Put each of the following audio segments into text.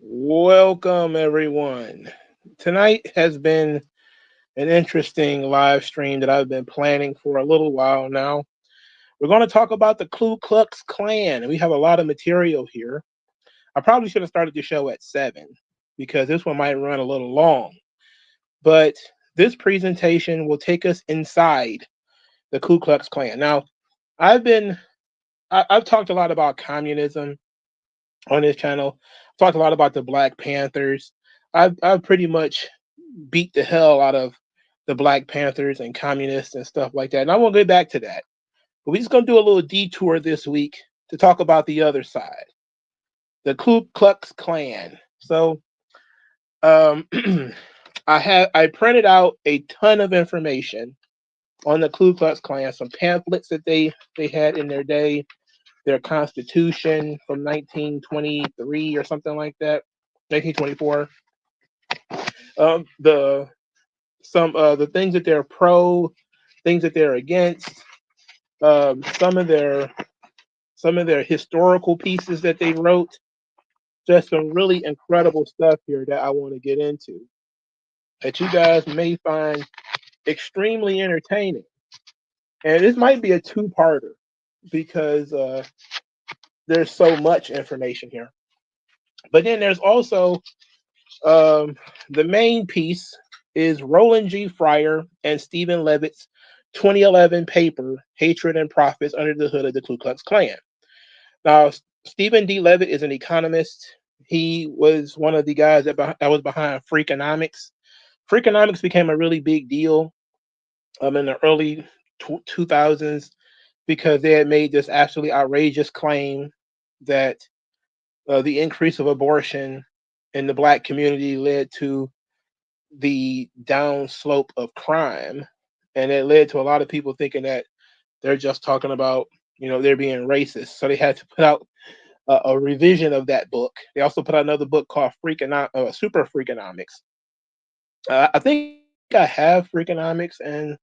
Welcome, everyone. Tonight has been an interesting live stream that I've been planning for a little while now. We're going to talk about the Ku Klux Klan, and we have a lot of material here. I probably should have started the show at 7 because this one might run a little long. But this presentation will take us inside the Ku Klux Klan. Now, I've been I've talked a lot about communism on this channel. I've talked a lot about the Black Panthers. I've pretty much beat the hell out of the Black Panthers and communists and stuff like that. And I won't get back to that. But we're just gonna do a little detour this week to talk about the other side, the Ku Klux Klan. So I printed out a ton of information on the Ku Klux Klan, some pamphlets that they had in their day, their constitution from 1923 or something like that, 1924. The some the things that they're pro, things that they're against, some of their historical pieces that they wrote. Just some really incredible stuff here that I want to get into that you guys may find extremely entertaining. And this might be a two-parter because there's so much information here. But then there's also um, the main piece is Roland G. Fryer and Stephen Levitt's 2011 paper, Hatred and Profits Under the Hood of the Ku Klux Klan. Now, Stephen D. Levitt is an economist. He was one of the guys that was behind Freakonomics. Freakonomics became a really big deal in the early 2000s because they had made this absolutely outrageous claim that the increase of abortion in the black community led to the downslope of crime. And it led to a lot of people thinking that they're just talking about, they're being racist. So they had to put out a revision of that book. They also put out another book called Super Freakonomics. I think I have Freakonomics,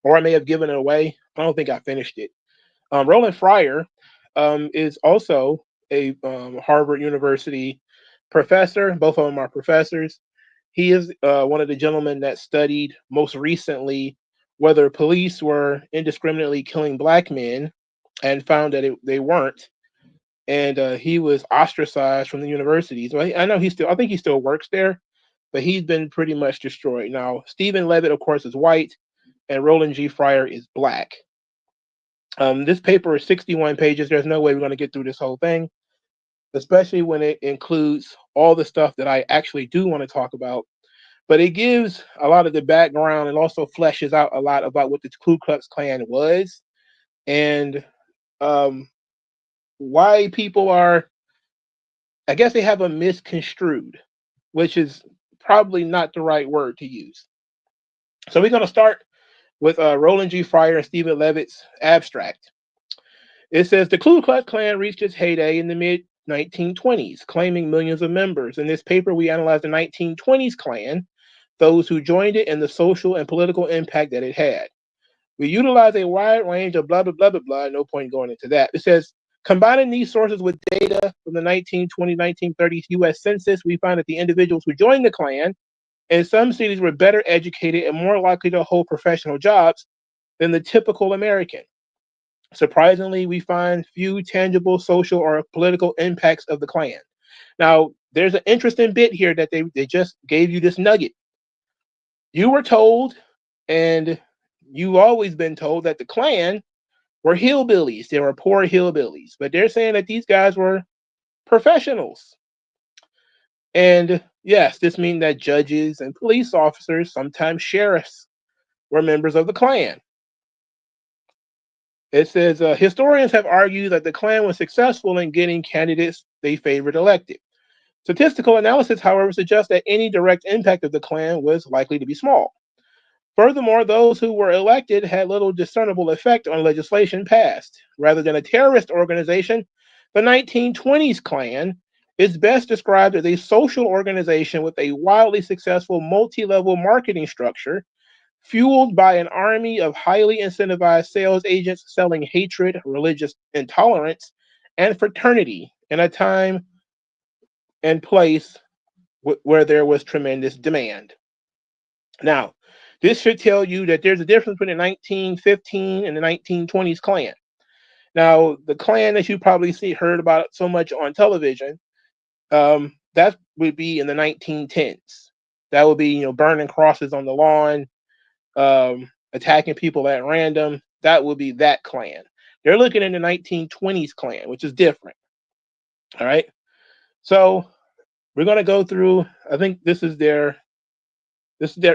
or I may have given it away. I don't think I finished it. Roland Fryer is also a Harvard University professor. Both of them are professors. He is one of the gentlemen that studied most recently whether police were indiscriminately killing black men and found that they weren't. And he was ostracized from the university. So I know I think he still works there, but he's been pretty much destroyed. Now, Stephen Levitt, of course, is white, and Roland G. Fryer is black. This paper is 61 pages. There's no way we're going to get through this whole thing, especially when it includes all the stuff that I actually do want to talk about. But it gives a lot of the background and also fleshes out a lot about what the Ku Klux Klan was and um, why people are, I guess they have a misconstrued, which is probably not the right word to use. So we're going to start with Roland G. Fryer and Stephen Levitt's abstract. It says the Ku Klux Klan reached its heyday in the mid 1920s, claiming millions of members. In this paper, we analyzed the 1920s Klan, those who joined it, and the social and political impact that it had. We utilize a wide range of blah, blah, blah, blah, blah. No point going into that. It says, combining these sources with data from the 1920, 1930s U.S. Census, we find that the individuals who joined the Klan in some cities were better educated and more likely to hold professional jobs than the typical American. Surprisingly, we find few tangible social or political impacts of the Klan. Now, there's an interesting bit here that they just gave you this nugget. You were told, and you've always been told, that the Klan were hillbillies. They were poor hillbillies. But they're saying that these guys were professionals. And yes, this means that judges and police officers, sometimes sheriffs, were members of the Klan. It says historians have argued that the Klan was successful in getting candidates they favored elected. Statistical analysis, however, suggests that any direct impact of the Klan was likely to be small. Furthermore, those who were elected had little discernible effect on legislation passed. Rather than a terrorist organization, the 1920s Klan is best described as a social organization with a wildly successful multi-level marketing structure fueled by an army of highly incentivized sales agents selling hatred, religious intolerance, and fraternity in a time and place where there was tremendous demand. Now, this should tell you that there's a difference between the 1915 and the 1920s Klan. Now, the Klan that you probably heard about so much on television, that would be in the 1910s. That would be, burning crosses on the lawn, attacking people at random. That would be that Klan. They're looking in the 1920s Klan, which is different. All right. So we're going to go through. I think this is their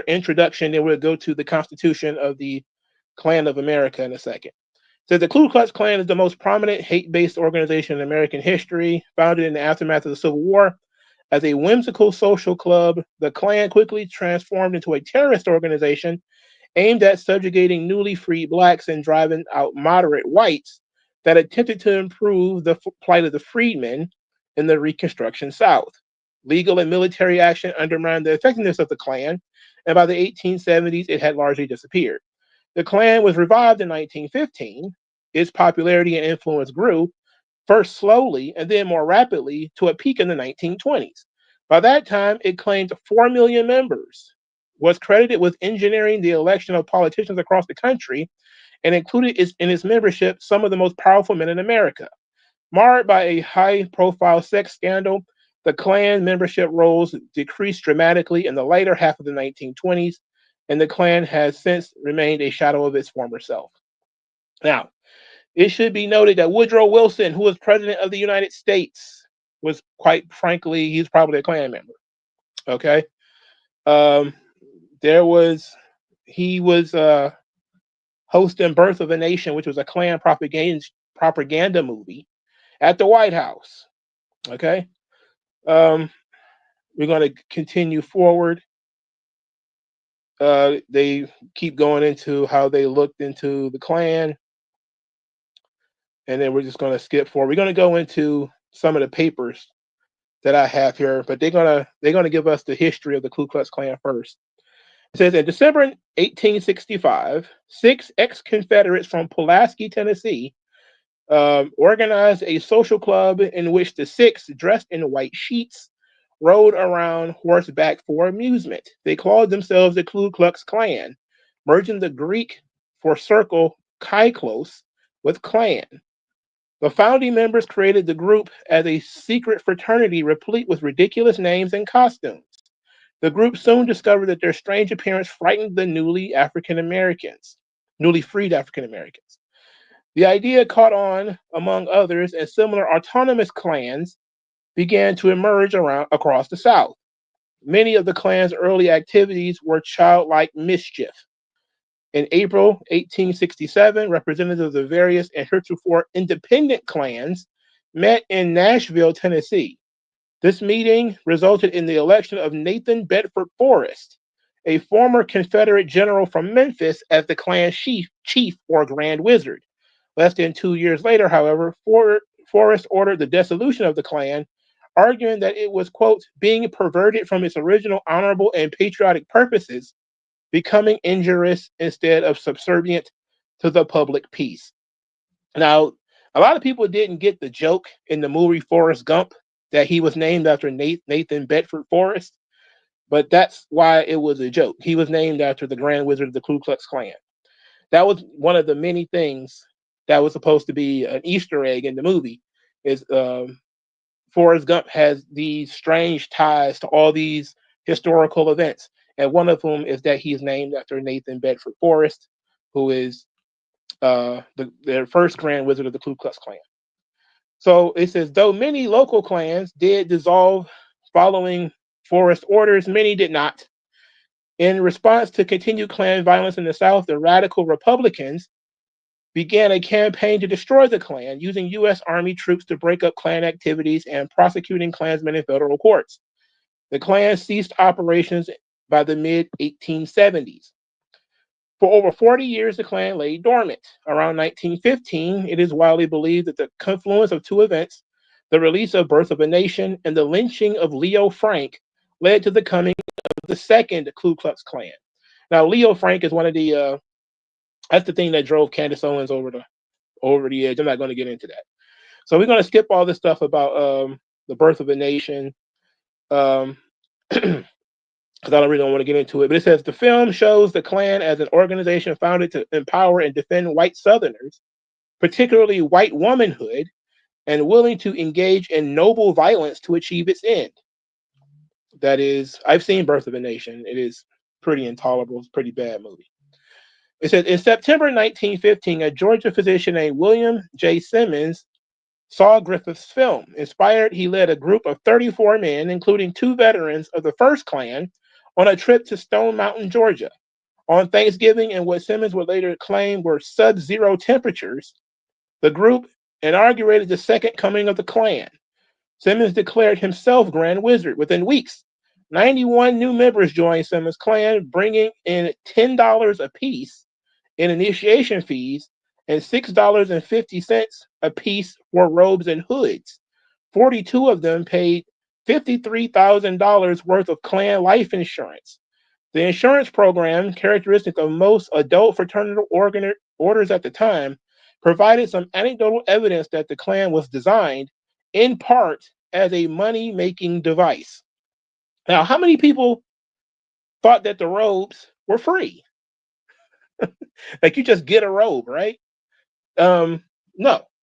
introduction. Then we'll go to the Constitution of the Klan of America in a second. So the Ku Klux Klan is the most prominent hate-based organization in American history. Founded in the aftermath of the Civil War as a whimsical social club, the Klan quickly transformed into a terrorist organization aimed at subjugating newly freed blacks and driving out moderate whites that attempted to improve the plight of the freedmen in the Reconstruction South. Legal and military action undermined the effectiveness of the Klan, and by the 1870s, it had largely disappeared. The Klan was revived in 1915. Its popularity and influence grew, first slowly and then more rapidly, to a peak in the 1920s. By that time, it claimed 4 million members, was credited with engineering the election of politicians across the country, and included in its membership some of the most powerful men in America. Marred by a high-profile sex scandal, the Klan membership rolls decreased dramatically in the later half of the 1920s, and the Klan has since remained a shadow of its former self. Now, it should be noted that Woodrow Wilson, who was president of the United States, was quite frankly, he's probably a Klan member. Okay. Um, he was hosting Birth of a Nation, which was a Klan propaganda movie at the White House. Okay. We're going to continue forward. They keep going into how they looked into the Klan, and then we're just going to skip forward. We're going to go into some of the papers that I have here, but they're gonna give us the history of the Ku Klux Klan first. It says in December 1865, 6 ex-Confederates from Pulaski, Tennessee, organized a social club in which the 6, dressed in white sheets, rode around horseback for amusement. They called themselves the Ku Klux Klan, merging the Greek for circle kaiklos with Klan. The founding members created the group as a secret fraternity replete with ridiculous names and costumes. The group soon discovered that their strange appearance frightened the newly freed African Americans. The idea caught on among others, and similar autonomous clans began to emerge across the South. Many of the Klan's early activities were childlike mischief. In April 1867, representatives of various and heretofore independent clans met in Nashville, Tennessee. This meeting resulted in the election of Nathan Bedford Forrest, a former Confederate general from Memphis, as the Klan's chief or Grand Wizard. Less than 2 years later, however, Forrest ordered the dissolution of the Klan, arguing that it was, quote, being perverted from its original honorable and patriotic purposes, becoming injurious instead of subservient to the public peace. Now, a lot of people didn't get the joke in the movie Forrest Gump that he was named after Nathan Bedford Forrest, but that's why it was a joke. He was named after the Grand Wizard of the Ku Klux Klan. That was one of the many things that was supposed to be an Easter egg in the movie. Is Forrest Gump has these strange ties to all these historical events. And one of them is that he's named after Nathan Bedford Forrest, who is their first Grand Wizard of the Ku Klux Klan. So it says, though many local clans did dissolve following Forrest's orders, many did not. In response to continued Klan violence in the South, the radical Republicans began a campaign to destroy the Klan, using U.S. Army troops to break up Klan activities and prosecuting Klansmen in federal courts. The Klan ceased operations by the mid-1870s. For over 40 years, the Klan lay dormant. Around 1915, it is widely believed that the confluence of 2 events, the release of Birth of a Nation and the lynching of Leo Frank, led to the coming of the second Ku Klux Klan. Now, Leo Frank is one of the that's the thing that drove Candace Owens over the edge. I'm not going to get into that. So we're going to skip all this stuff about the Birth of a Nation because I don't really want to get into it. But it says the film shows the Klan as an organization founded to empower and defend white Southerners, particularly white womanhood, and willing to engage in noble violence to achieve its end. That is, I've seen Birth of a Nation. It is pretty intolerable. It's a pretty bad movie. It says in September 1915, a Georgia physician named William J. Simmons saw Griffith's film. Inspired, he led a group of 34 men, including 2 veterans of the first Klan, on a trip to Stone Mountain, Georgia. On Thanksgiving, in what Simmons would later claim were sub-zero temperatures, the group inaugurated the second coming of the Klan. Simmons declared himself Grand Wizard. Within weeks, 91 new members joined Simmons' Klan, bringing in $10 apiece in initiation fees and $6.50 apiece for robes and hoods. 42 of them paid $53,000 worth of Klan life insurance. The insurance program, characteristic of most adult fraternal orders at the time, provided some anecdotal evidence that the Klan was designed, in part, as a money-making device. Now, how many people thought that the robes were free? Like you just get a robe, right? No,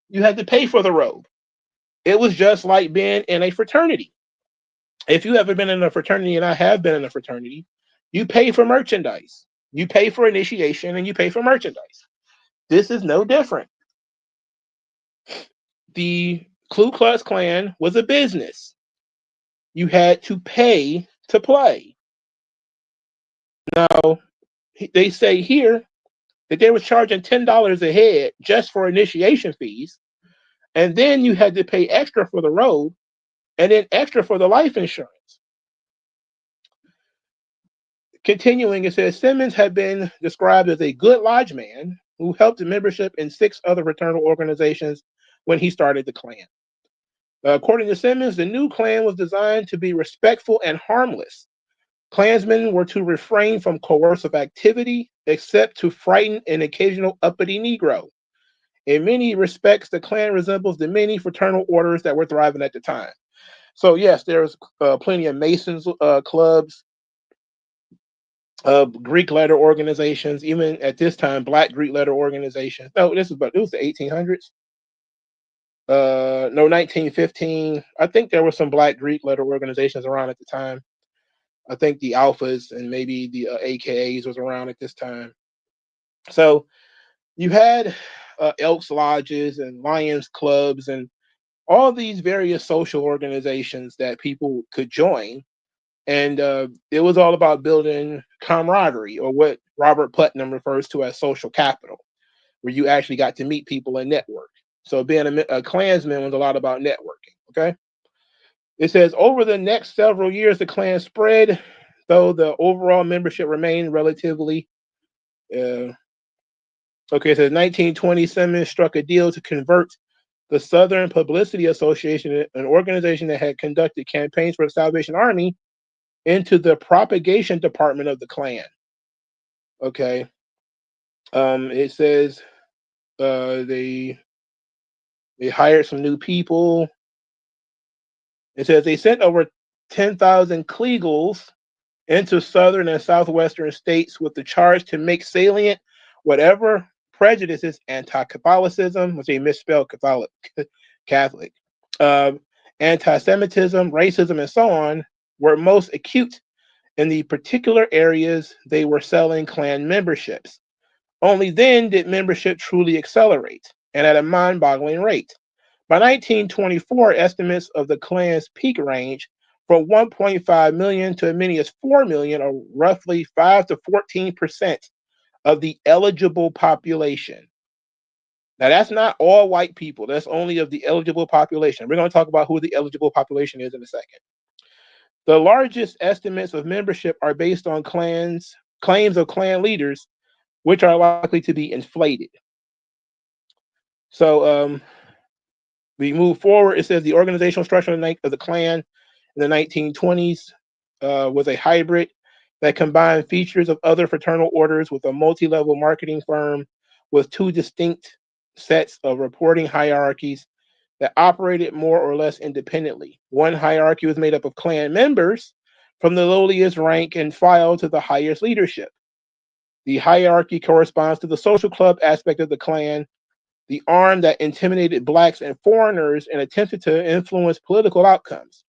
you had to pay for the robe. It was just like being in a fraternity. If you ever been in a fraternity, and I have been in a fraternity, you pay for merchandise. You pay for initiation and you pay for merchandise. This is no different. The Ku Klux Klan was a business. You had to pay to play. Now, they say here that they were charging $10 a head just for initiation fees, and then you had to pay extra for the robe, and then extra for the life insurance. Continuing, it says Simmons had been described as a good lodge man who helped the membership in 6 other fraternal organizations when he started the Klan. According to Simmons, the new Klan was designed to be respectful and harmless. Klansmen were to refrain from coercive activity, except to frighten an occasional uppity Negro. In many respects, the Klan resembles the many fraternal orders that were thriving at the time. So yes, there's plenty of Masons clubs, Greek letter organizations, even at this time, Black Greek letter organizations. No, it was the 1800s. No, 1915. I think there were some Black Greek letter organizations around at the time. I think the Alphas and maybe the AKAs was around at this time. So you had Elks Lodges and Lions Clubs and all these various social organizations that people could join. And it was all about building camaraderie, or what Robert Putnam refers to as social capital, where you actually got to meet people and network. So being a Klansman was a lot about networking, okay? It says, over the next several years, the Klan spread, though the overall membership remained relatively. Okay, it says 1920, Simmons struck a deal to convert the Southern Publicity Association, an organization that had conducted campaigns for the Salvation Army, into the propagation department of the Klan. Okay. It says they hired some new people. It says they sent over 10,000 Kliegels into southern and southwestern states with the charge to make salient whatever prejudices, anti-Catholicism, which they misspelled Catholic, anti-Semitism, racism, and so on, were most acute in the particular areas they were selling Klan memberships. Only then did membership truly accelerate, and at a mind-boggling rate. By 1924, estimates of the Klan's peak range from 1.5 million to as many as 4 million, or roughly 5 to 14% of the eligible population. Now, that's not all white people. That's only of the eligible population. We're going to talk about who the eligible population is in a second. The largest estimates of membership are based on claims of Klan leaders, which are likely to be inflated. So we move forward. It says the organizational structure of the Klan in the 1920s was a hybrid that combined features of other fraternal orders with a multi-level marketing firm with 2 distinct sets of reporting hierarchies that operated more or less independently. One hierarchy was made up of Klan members, from the lowliest rank and file to the highest leadership. The hierarchy corresponds to the social club aspect of the Klan, the arm that intimidated blacks and foreigners and attempted to influence political outcomes.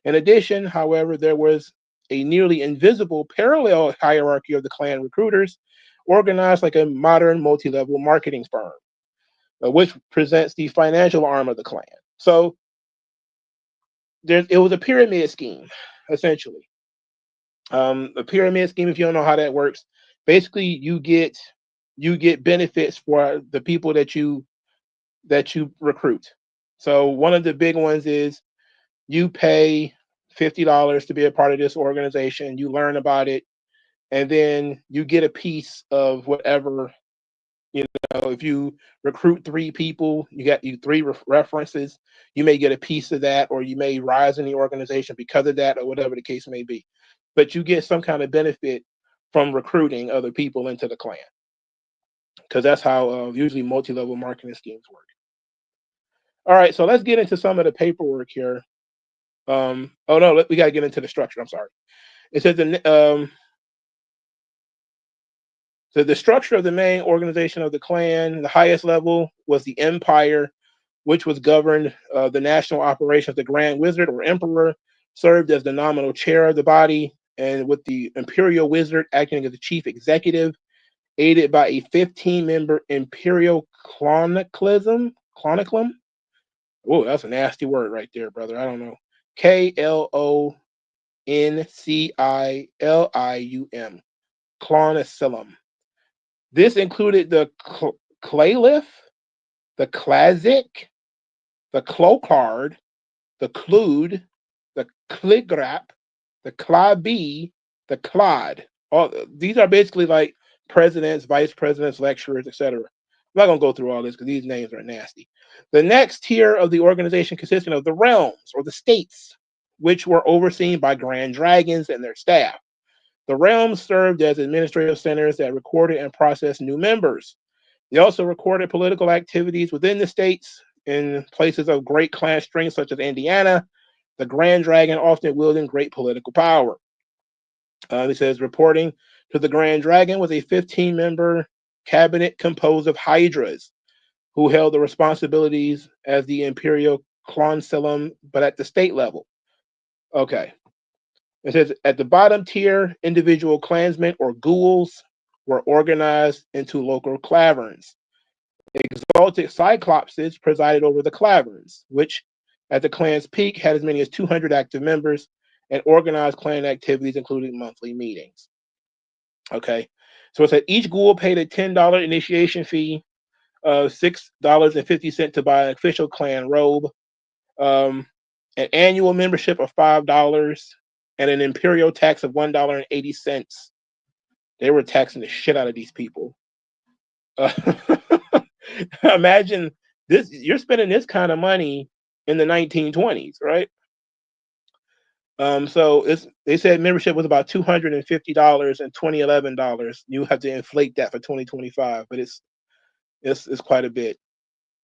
In addition, however, there was a nearly invisible parallel hierarchy of the Klan recruiters, organized like a modern multi-level marketing firm, which presents the financial arm of the Klan. So it was a pyramid scheme, essentially. A pyramid scheme, if you don't know how that works, basically you get benefits for the people that you recruit. So one of the big ones is you pay $50 to be a part of this organization. You learn about it, and then you get a piece of whatever. If you recruit 3 people, you got three references. You may get a piece of that, or you may rise in the organization because of that, or whatever the case may be. But you get some kind of benefit from recruiting other people into the Klan, because that's how usually multi-level marketing schemes work. All right, so let's get into some of the paperwork here. Oh no, we got to get into the structure. I'm sorry. It says so the structure of the main organization of the Klan, the highest level was the Empire, which was governed. The national operations, the Grand Wizard or Emperor, served as the nominal chair of the body, and with the Imperial Wizard acting as the chief executive, aided by a 15-member Imperial Chroniclism. Oh, that's a nasty word right there, brother. I don't know. Kloncilium. Cloniculum. This included the Clayliff, the Classic, the Clocard, the Clued, the Cligrap, the Clabee, the Clod. All these are basically like presidents, vice presidents, lecturers, etc. I'm not going to go through all this because these names are nasty. The next tier of the organization consisted of the realms or the states, which were overseen by grand dragons and their staff. The realms served as administrative centers that recorded and processed new members. They also recorded political activities within the states. In places of great clan strength, such as Indiana, the Grand Dragon often wielded great political power. It says reporting to the Grand Dragon was a 15-member cabinet composed of hydras who held the responsibilities as the Imperial Concilium, but at the state level. Okay. It says at the bottom tier, individual clansmen or ghouls were organized into local claverns. Exalted Cyclopses presided over the claverns, which at the clan's peak had as many as 200 active members and organized clan activities, including monthly meetings. Okay, so it said each ghoul paid a $10 initiation fee, $6.50 to buy an official clan robe, an annual membership of $5, and an imperial tax of $1.80. They were taxing the shit out of these people. Imagine this, you're spending this kind of money in the 1920s, right? So they said membership was about $250 in 2011. You have to inflate that for 2025, but it's quite a bit.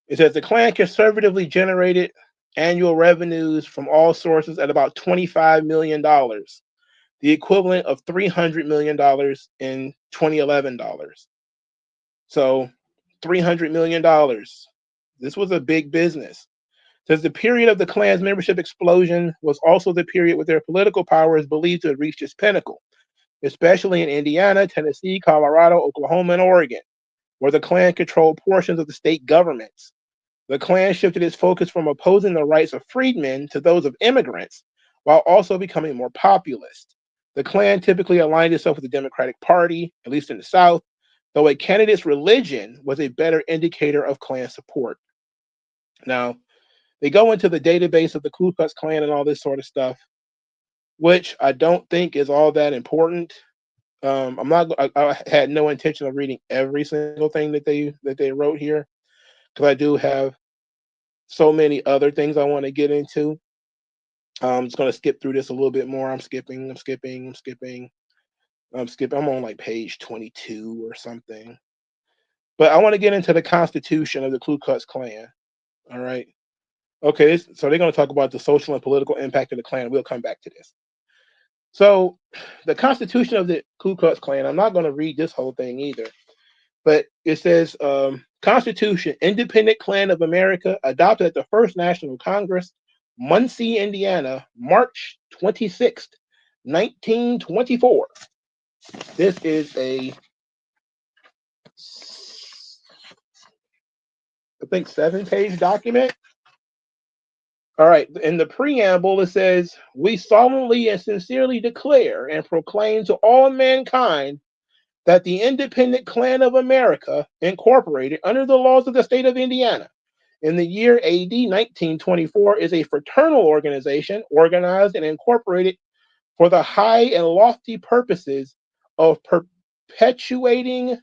It says the Klan conservatively generated annual revenues from all sources at about $25 million, the equivalent of $300 million in 2011 dollars. So $300 million. This was a big business. Says the period of the Klan's membership explosion was also the period where their political power is believed to have reached its pinnacle, especially in Indiana, Tennessee, Colorado, Oklahoma, and Oregon, where the Klan controlled portions of the state governments. The Klan shifted its focus from opposing the rights of freedmen to those of immigrants, while also becoming more populist. The Klan typically aligned itself with the Democratic Party, at least in the South, though a candidate's religion was a better indicator of Klan support. Now, they go into the database of the Ku Klux Klan and all this sort of stuff, which I don't think is all that important. I had no intention of reading every single thing that they wrote here, because I do have so many other things I want to get into. I'm just going to skip through this a little bit more. I'm skipping. I'm on like page 22 or something. But I want to get into the Constitution of the Ku Klux Klan. All right. Okay, so they're going to talk about the social and political impact of the Klan. We'll come back to this. So, the Constitution of the Ku Klux Klan, I'm not going to read this whole thing either, but it says Constitution, Independent Klan of America, adopted at the First National Congress, Muncie, Indiana, March 26th, 1924. This is I think, 7-page document. All right. In the preamble, it says, "We solemnly and sincerely declare and proclaim to all mankind that the Independent Klan of America, incorporated under the laws of the state of Indiana, in the year AD 1924, is a fraternal organization organized and incorporated for the high and lofty purposes of perpetuating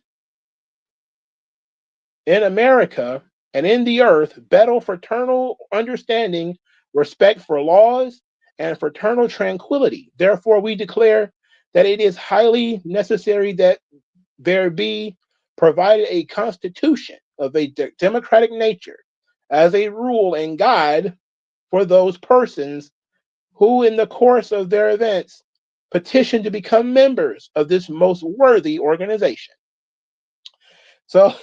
in America and in the earth better fraternal understanding, respect for laws, and fraternal tranquility. Therefore, we declare that it is highly necessary that there be provided a constitution of a democratic nature as a rule and guide for those persons who, in the course of their events, petition to become members of this most worthy organization." So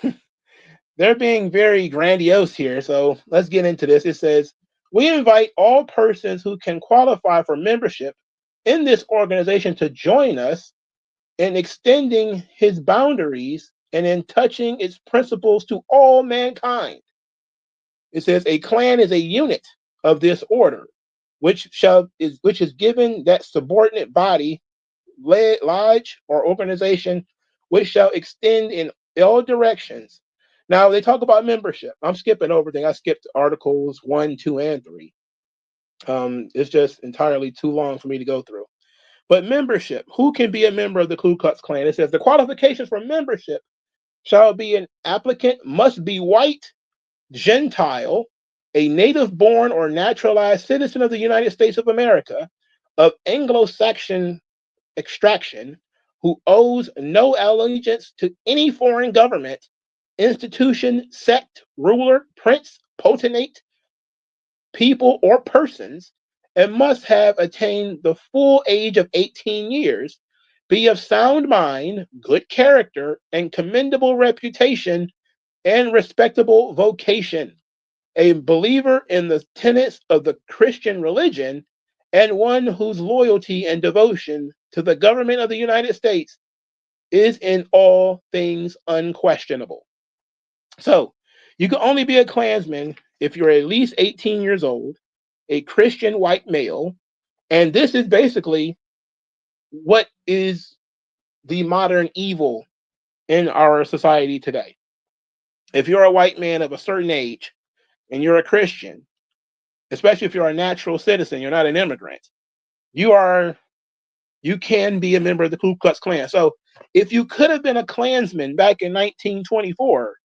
they're being very grandiose here. So let's get into this. It says, "We invite all persons who can qualify for membership in this organization to join us in extending his boundaries and in touching its principles to all mankind." It says, "A clan is a unit of this order, which is given that subordinate body, lodge, or organization, which shall extend in all directions." Now they talk about membership. I'm skipping over things. I skipped articles 1, 2, and 3. It's just entirely too long for me to go through. But membership, who can be a member of the Ku Klux Klan? It says the qualifications for membership shall be: an applicant must be white, Gentile, a native born or naturalized citizen of the United States of America, of Anglo-Saxon extraction, who owes no allegiance to any foreign government, institution, sect, ruler, prince, potentate, people, or persons, and must have attained the full age of 18 years, be of sound mind, good character, and commendable reputation, and respectable vocation, a believer in the tenets of the Christian religion, and one whose loyalty and devotion to the government of the United States is in all things unquestionable. So, you can only be a Klansman if you're at least 18 years old, a Christian white male, and this is basically what is the modern evil in our society today. If you're a white man of a certain age and you're a Christian, especially if you're a natural citizen, you're not an immigrant, you can be a member of the Ku Klux Klan. So if you could have been a Klansman back in 1924,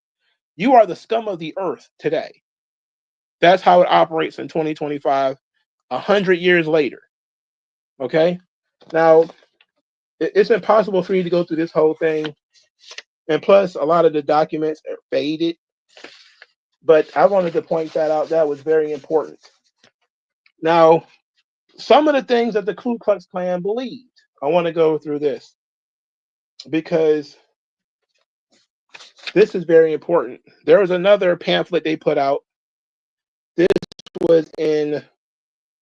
you are the scum of the earth today. That's how it operates in 2025, 100 years later. Okay? Now, it's impossible for you to go through this whole thing. And plus, a lot of the documents are faded. But I wanted to point that out. That was very important. Now, some of the things that the Ku Klux Klan believed. I want to go through this because this is very important. There was another pamphlet they put out. This was in,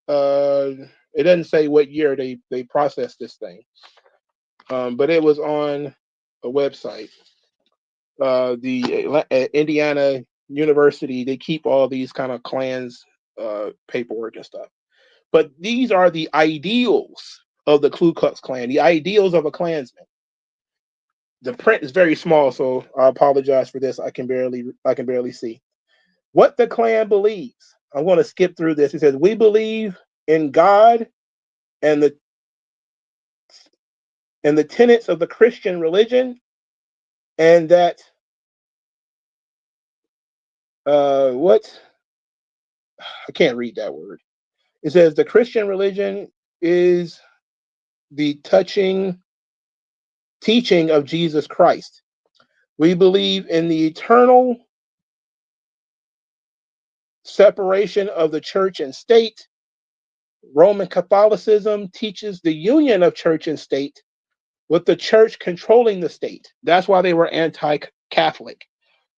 it doesn't say what year they processed this thing, but it was on a website. The Indiana University, they keep all these kind of Klans paperwork and stuff. But these are the ideals of the Ku Klux Klan, the ideals of a Klansman. The print is very small, so I apologize for this. I can barely see. What the Klan believes. I'm going to skip through this. It says, "We believe in God and the tenets of the Christian religion, and that what I can't read that word. It says the Christian religion is the touching teaching of Jesus Christ. We believe in the eternal separation of the church and state. Roman Catholicism teaches the union of church and state, with the church controlling the state. That's why they were anti-Catholic.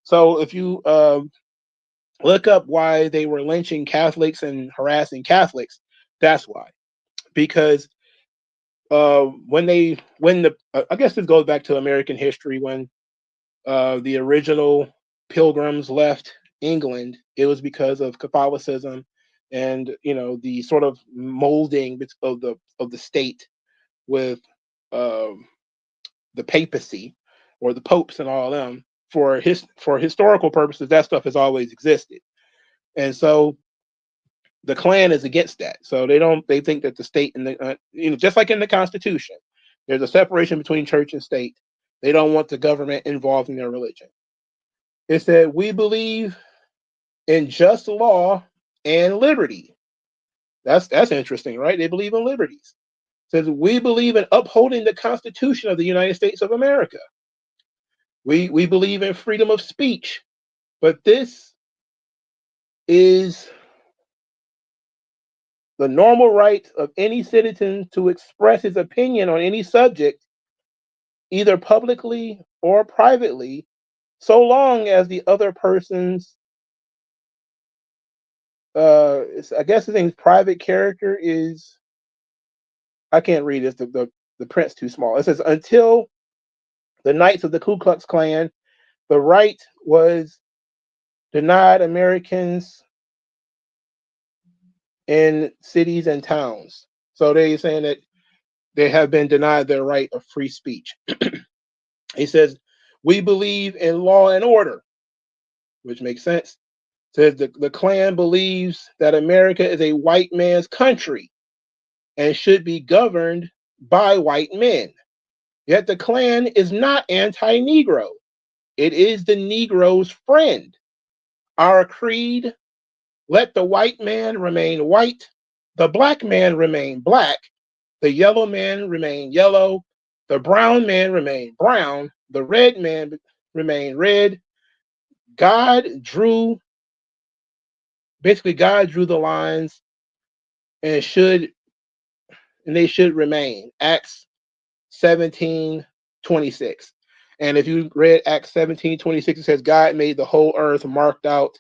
So if you look up why they were lynching Catholics and harassing Catholics, that's why. Because when the I guess this goes back to American history, when the original Pilgrims left England, it was because of Catholicism and the sort of molding of the state with the papacy or the popes and all of them. For historical purposes, that stuff has always existed, and so the Klan is against that. So they think that the state and the just like in the Constitution, there's a separation between church and state. They don't want the government involved in their religion. It said, we believe in just law and liberty. That's interesting, right? They believe in liberties. It says, we believe in upholding the Constitution of the United States of America. We believe in freedom of speech, but this is the normal right of any citizen to express his opinion on any subject, either publicly or privately, so long as the other person's I guess the thing's private character is, I can't read this, the print's too small. It says, until the Knights of the Ku Klux Klan, the right was denied Americans in cities and towns. So they're saying that they have been denied their right of free speech. He says, we believe in law and order, which makes sense. Says the Klan believes that America is a white man's country and should be governed by white men. Yet the Klan is not anti-Negro. It is the Negro's friend. Our creed, let the white man remain white, the black man remain black, the yellow man remain yellow, the brown man remain brown, the red man remain red. God drew the lines and they should remain. Acts 17:26. And if you read Acts 17:26, it says God made the whole earth, marked out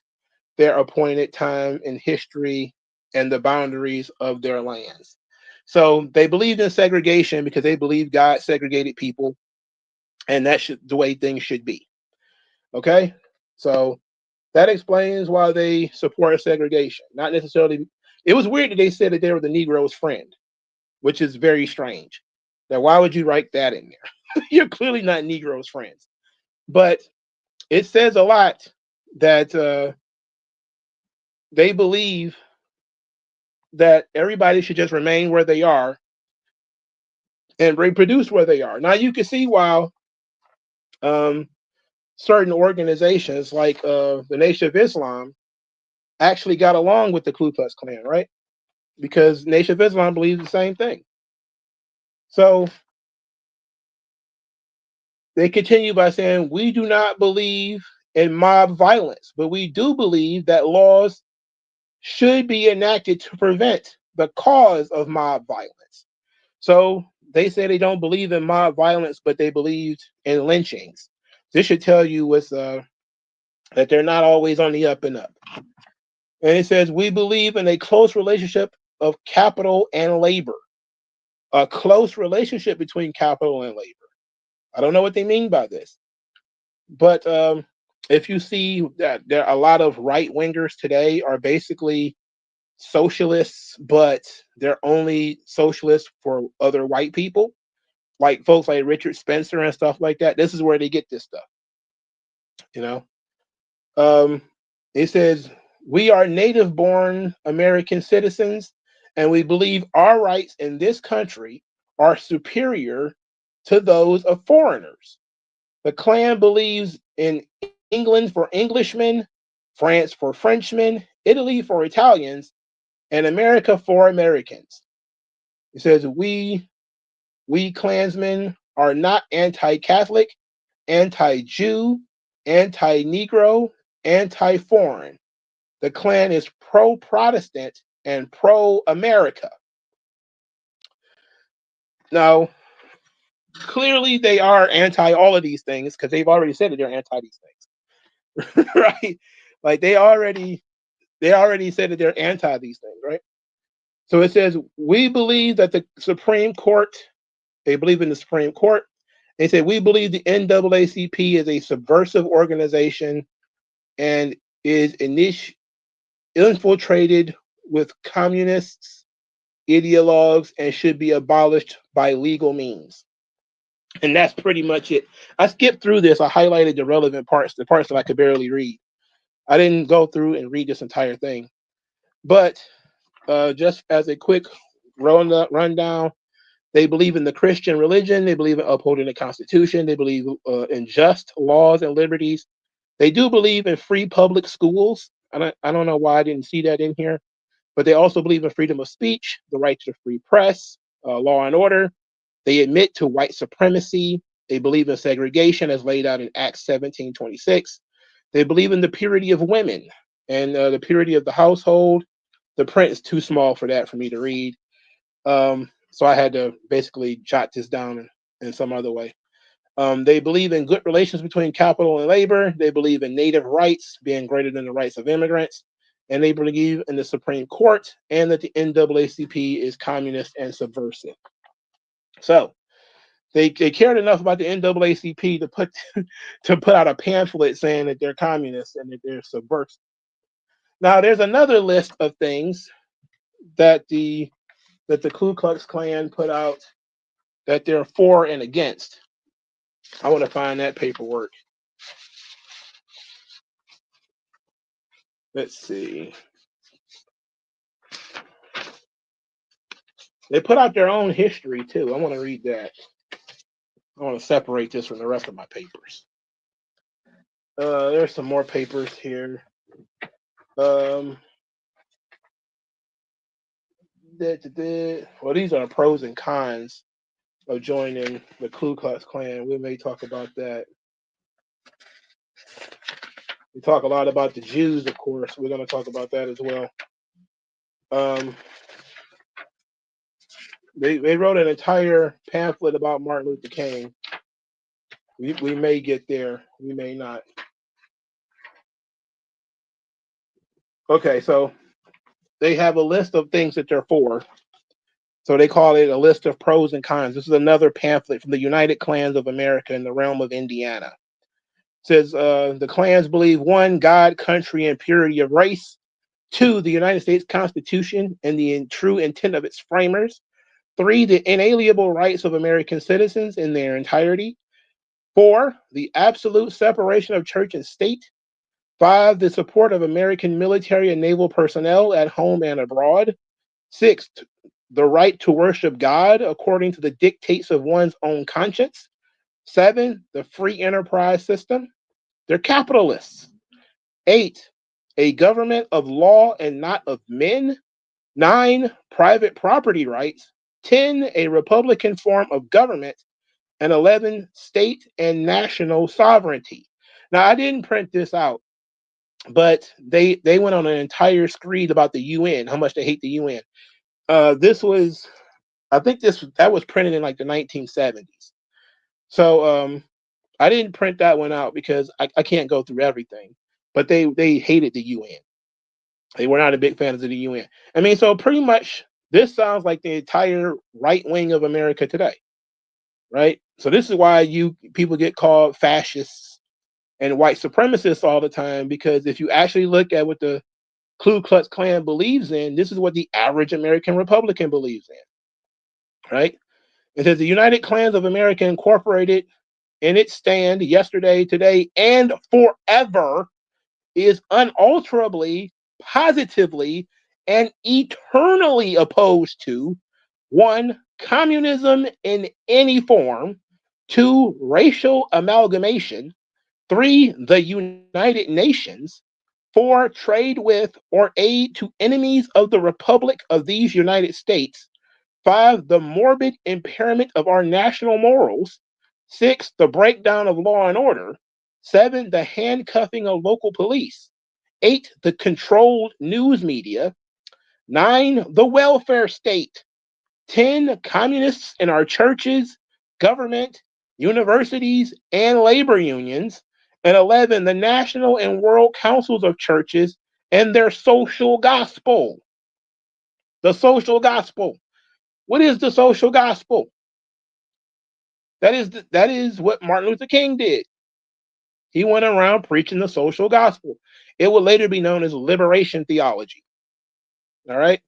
their appointed time in history and the boundaries of their lands. So they believed in segregation because they believed God segregated people, and that's the way things should be. Okay? So that explains why they support segregation. Not necessarily. It was weird that they said that they were the Negro's friend, which is very strange. Now, why would you write that in there? You're clearly not Negro's friends. But it says a lot that they believe that everybody should just remain where they are and reproduce where they are. Now, you can see why certain organizations like the Nation of Islam actually got along with the Ku Klux Klan, right? Because Nation of Islam believes the same thing. So they continue by saying, we do not believe in mob violence, but we do believe that laws should be enacted to prevent the cause of mob violence. So they say they don't believe in mob violence, but they believed in lynchings. This should tell you that they're not always on the up and up. And it says, we believe in a close relationship of capital and labor. A close relationship between capital and labor. I don't know what they mean by this. But if you see that there are a lot of right wingers today are basically socialists, but they're only socialists for other white people, like folks like Richard Spencer and stuff like that. This is where they get this stuff. It says, we are native born American citizens, and we believe our rights in this country are superior to those of foreigners. The Klan believes in England for Englishmen, France for Frenchmen, Italy for Italians, and America for Americans. It says, we Klansmen are not anti-Catholic, anti-Jew, anti-Negro, anti-foreign. The Klan is pro-Protestant and pro-America. Now, clearly they are anti all of these things because they've already said that they're anti these things, right? Like they already said that they're anti these things, right? So it says, we believe that the Supreme Court, they believe in the Supreme Court. They say, we believe the NAACP is a subversive organization and is infiltrated with communists, ideologues, and should be abolished by legal means. And that's pretty much it. I skipped through this. I highlighted the relevant parts, the parts that I could barely read. I didn't go through and read this entire thing. But just as a quick rundown, they believe in the Christian religion. They believe in upholding the Constitution. They believe in just laws and liberties. They do believe in free public schools. I don't know why I didn't see that in here. But they also believe in freedom of speech, the right to the free press, law and order. They admit to white supremacy. They believe in segregation as laid out in Acts 17:26. They believe in the purity of women and the purity of the household. The print is too small for that for me to read. So I had to basically jot this down in some other way. They believe in good relations between capital and labor. They believe in native rights being greater than the rights of immigrants. And they believe in the Supreme Court and that the NAACP is communist and subversive. So they cared enough about the NAACP to put out a pamphlet saying that they're communists and that they're subversive. Now, there's another list of things that the Ku Klux Klan put out that they're for and against. I want to find that paperwork. Let's see. They put out their own history too. I want to read that. I want to separate this from the rest of my papers. There's some more papers here. Well, these are pros and cons of joining the Ku Klux Klan. We may talk about that. We talk a lot about the Jews, of course. We're going to talk about that as well. They wrote an entire pamphlet about Martin Luther King. We may get there. We may not. Okay, so they have a list of things that they're for. So they call it a list of pros and cons. This is another pamphlet from the United Klans of America in the realm of Indiana. It says the Klans believe 1, God, country, and purity of race. 2, the United States Constitution and the true intent of its framers. 3, the inalienable rights of American citizens in their entirety. 4, the absolute separation of church and state. 5, the support of American military and naval personnel at home and abroad. 6, the right to worship God according to the dictates of one's own conscience. 7, the free enterprise system. They're capitalists. 8, a government of law and not of men. 9, private property rights. 10, a republican form of government. And 11, state and national sovereignty. Now, I didn't print this out, but they went on an entire screed about the UN, how much they hate the UN. This was, I think that was printed in like the 1970s. So I didn't print that one out because I can't go through everything. But they hated the UN. They were not a big fans of the UN. I mean, so pretty much this sounds like the entire right wing of America today, right? So this is why people get called fascists and white supremacists all the time, because if you actually look at what the Ku Klux Klan believes in, this is what the average American Republican believes in, right? It says the United Klans of America Incorporated in its stand yesterday, today, and forever is unalterably, positively, and eternally opposed to 1, communism in any form. 2, racial amalgamation. 3, the United Nations. 4, trade with or aid to enemies of the Republic of these United States. 5, the morbid impairment of our national morals. 6, the breakdown of law and order. 7, the handcuffing of local police. 8, the controlled news media. 9, the welfare state. 10, communists in our churches, government, universities, and labor unions. And 11, the national and world councils of churches and their social gospel. The social gospel. What is the social gospel? That is what Martin Luther King did. He went around preaching the social gospel. It would later be known as liberation theology. All right?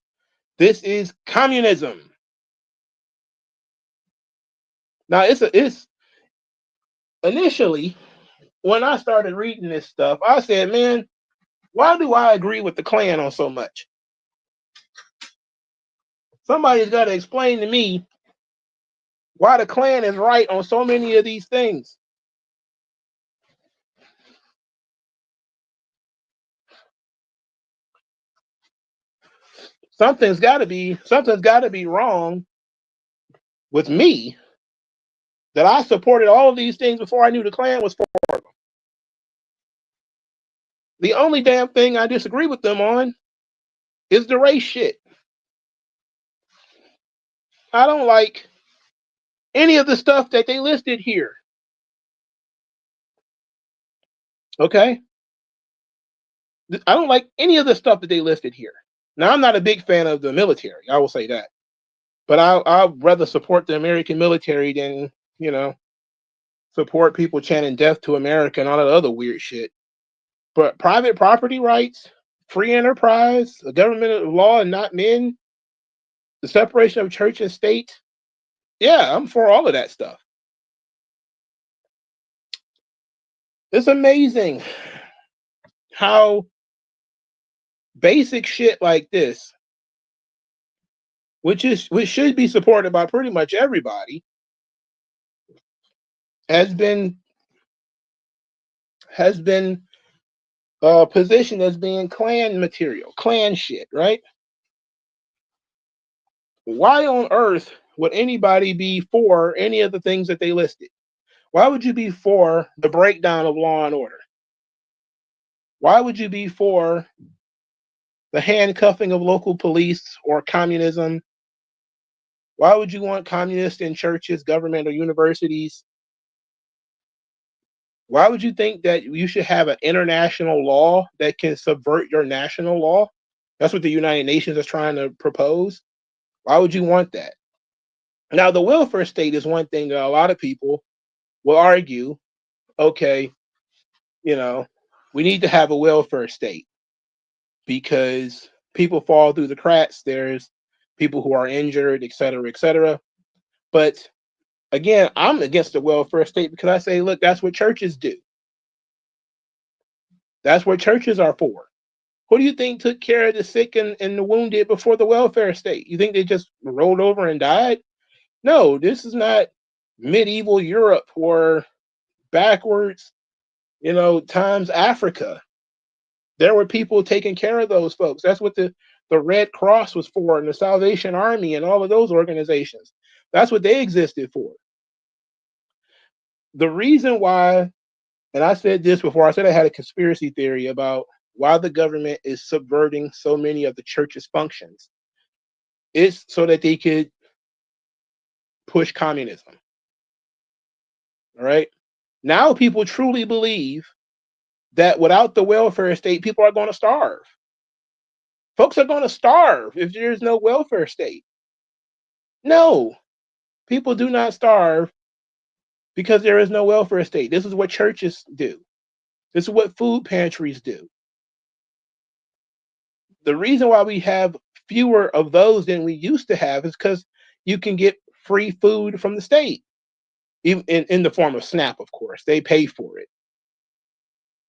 This is communism. Now, it's initially, when I started reading this stuff, I said, man, why do I agree with the Klan on so much? Somebody's got to explain to me why the Klan is right on so many of these things. Something's got to be wrong with me that I supported all of these things before I knew the Klan was for them. The only damn thing I disagree with them on is the race shit. I don't like any of the stuff that they listed here. Okay? I don't like any of the stuff that they listed here. Now, I'm not a big fan of the military. I will say that. But I'd rather support the American military than, support people chanting death to America and all that other weird shit. But private property rights, free enterprise, a government of law and not men, the separation of church and state, yeah, I'm for all of that stuff. It's amazing how basic shit like this, which should be supported by pretty much everybody, has been positioned as being Klan material, Klan shit, right? Why on earth would anybody be for any of the things that they listed? Why would you be for the breakdown of law and order? Why would you be for the handcuffing of local police or communism? Why would you want communists in churches, government, or universities? Why would you think that you should have an international law that can subvert your national law? That's what the United Nations is trying to propose. Why would you want that? Now, the welfare state is one thing that a lot of people will argue, okay, we need to have a welfare state because people fall through the cracks. There's people who are injured, et cetera, et cetera. But again, I'm against the welfare state because I say, look, that's what churches do. That's what churches are for. Who do you think took care of the sick and the wounded before the welfare state? You think they just rolled over and died? No, this is not medieval Europe or backwards, times Africa. There were people taking care of those folks. That's what the Red Cross was for, and the Salvation Army and all of those organizations. That's what they existed for. The reason why, and I said this before, I said I had a conspiracy theory about why the government is subverting so many of the church's functions. It's so that they could push communism. All right. Now people truly believe that without the welfare state, people are going to starve. Folks are going to starve if there's no welfare state. No, people do not starve because there is no welfare state. This is what churches do. This is what food pantries do. The reason why we have fewer of those than we used to have is because you can get free food from the state, even in the form of SNAP, of course. They pay for it.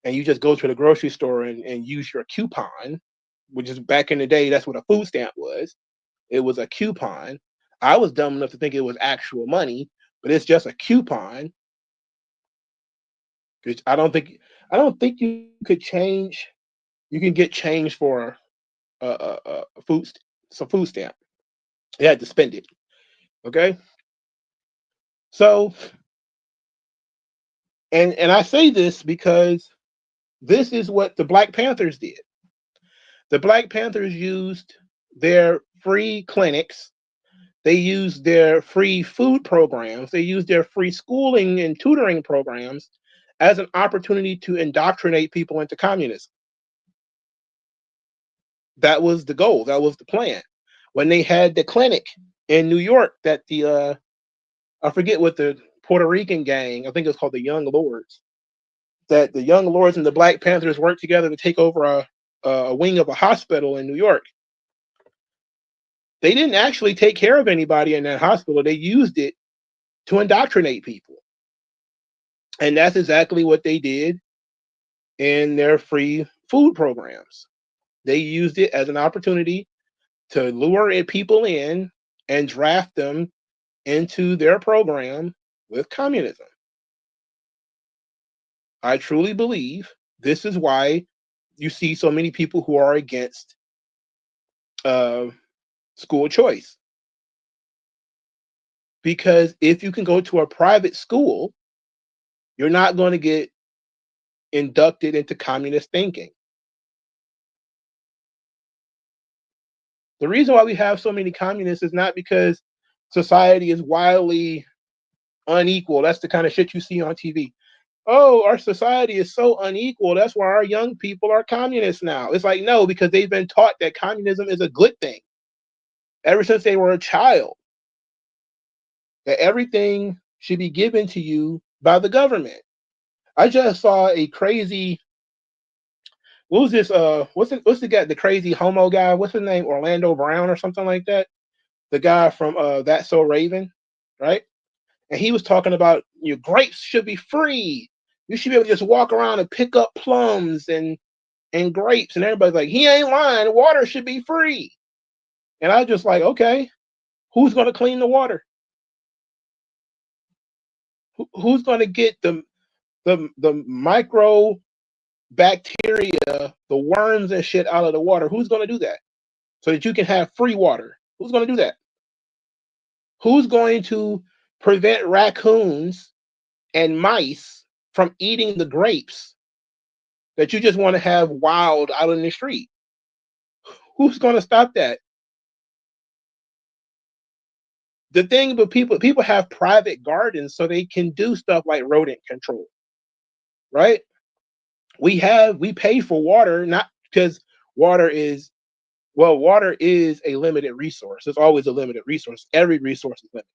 And you just go to the grocery store and use your coupon, which is back in the day, that's what a food stamp was. It was a coupon. I was dumb enough to think it was actual money, but it's just a coupon. I don't think you could change. You can get change for a food stamp. You had to spend it. Okay. So, and I say this because This is what the Black Panthers did. The Black Panthers used their free clinics, they used their free food programs, they used their free schooling and tutoring programs as an opportunity to indoctrinate people into communism. That was the goal. That was the plan. When they had the clinic in New York that the I forget what the Puerto Rican gang, I think it was called the Young Lords, that the Young Lords and the Black Panthers worked together to take over a wing of a hospital in New York. They didn't actually take care of anybody in that hospital. They used it to indoctrinate people. And that's exactly what they did in their free food programs. They used it as an opportunity to lure people in and draft them into their program with communism. I truly believe this is why you see so many people who are against school choice. Because if you can go to a private school, you're not going to get inducted into communist thinking. The reason why we have so many communists is not because society is wildly unequal. That's the kind of shit you see on TV. Oh, our society is so unequal. That's why our young people are communists now. It's like, no, because they've been taught that communism is a good thing ever since they were a child, that everything should be given to you by the government. I just saw a crazy, what was this? What's the guy, the crazy homo guy? What's his name? Orlando Brown or something like that? The guy from That's So Raven, right? And he was talking about your grapes should be free. You should be able to just walk around and pick up plums and grapes. And everybody's like, he ain't lying. Water should be free. And I was just like, okay, who's going to clean the water? Who's going to get the micro bacteria, the worms and shit out of the water? Who's going to do that so that you can have free water? Who's going to do that? Who's going to prevent raccoons and mice from eating the grapes that you just want to have wild out in the street? Who's going to stop that? The thing about people have private gardens so they can do stuff like rodent control, right? We pay for water, not because water is a limited resource. It's always a limited resource. Every resource is limited.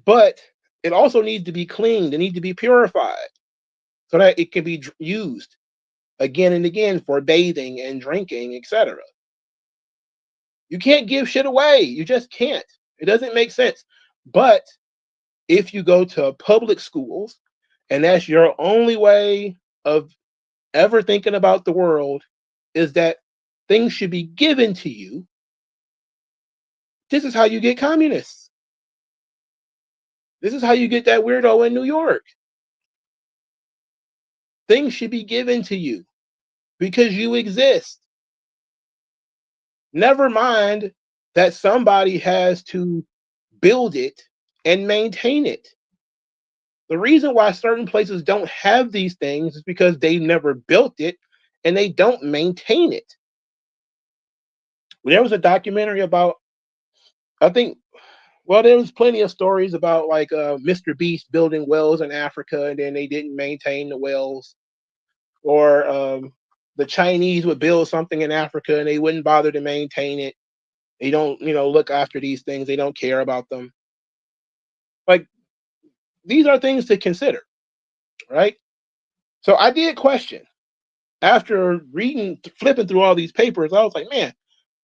But it also needs to be cleaned. It needs to be purified so that it can be used again and again for bathing and drinking, etc. You can't give shit away. You just can't. It doesn't make sense. But if you go to public schools and that's your only way of ever thinking about the world is that things should be given to you, this is how you get communists. This is how you get that weirdo in New York. Things should be given to you because you exist. Never mind that somebody has to build it and maintain it. The reason why certain places don't have these things is because they never built it and they don't maintain it. There was a documentary about, I think, well, there was plenty of stories about like Mr. Beast building wells in Africa and then they didn't maintain the wells, or the Chinese would build something in Africa and they wouldn't bother to maintain it. They don't, look after these things. They don't care about them. Like, these are things to consider, right? So I did question after flipping through all these papers. I was like, man,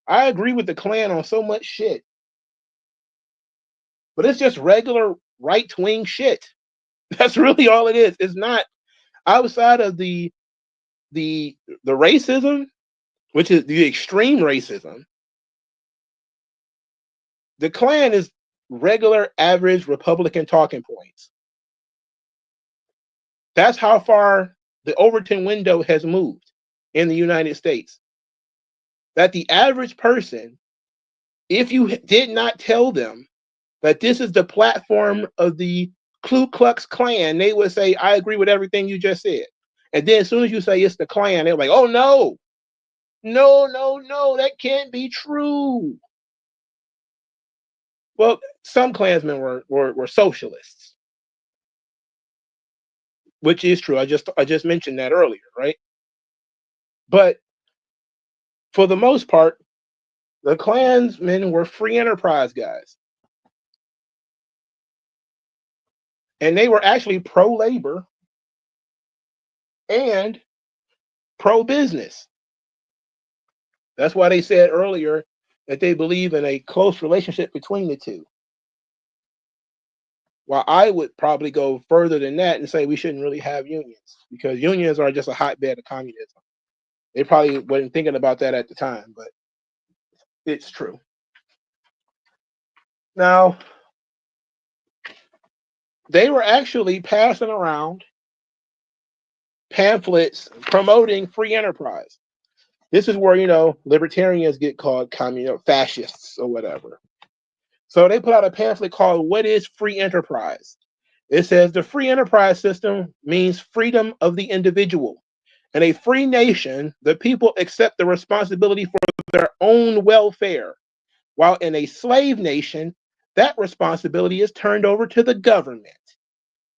I agree with the Klan on so much shit, but it's just regular right-wing shit. That's really all it is. It's not outside of the racism, which is the extreme racism. The Klan is regular, average Republican talking points. That's how far the Overton window has moved in the United States. That the average person, if you did not tell them that this is the platform of the Ku Klux Klan, they would say, I agree with everything you just said. And then as soon as you say it's the Klan, they're like, oh no, no, that can't be true. Well, some Klansmen were socialists, which is true. I just mentioned that earlier, right? But for the most part, the Klansmen were free enterprise guys. And they were actually pro-labor and pro-business. That's why they said earlier that they believe in a close relationship between the two. While I would probably go further than that and say we shouldn't really have unions, because unions are just a hotbed of communism. They probably weren't thinking about that at the time, but it's true. Now, they were actually passing around pamphlets promoting free enterprise. This is where, libertarians get called fascists or whatever. So they put out a pamphlet called What is Free Enterprise? It says the free enterprise system means freedom of the individual. In a free nation, the people accept the responsibility for their own welfare, while in a slave nation, that responsibility is turned over to the government.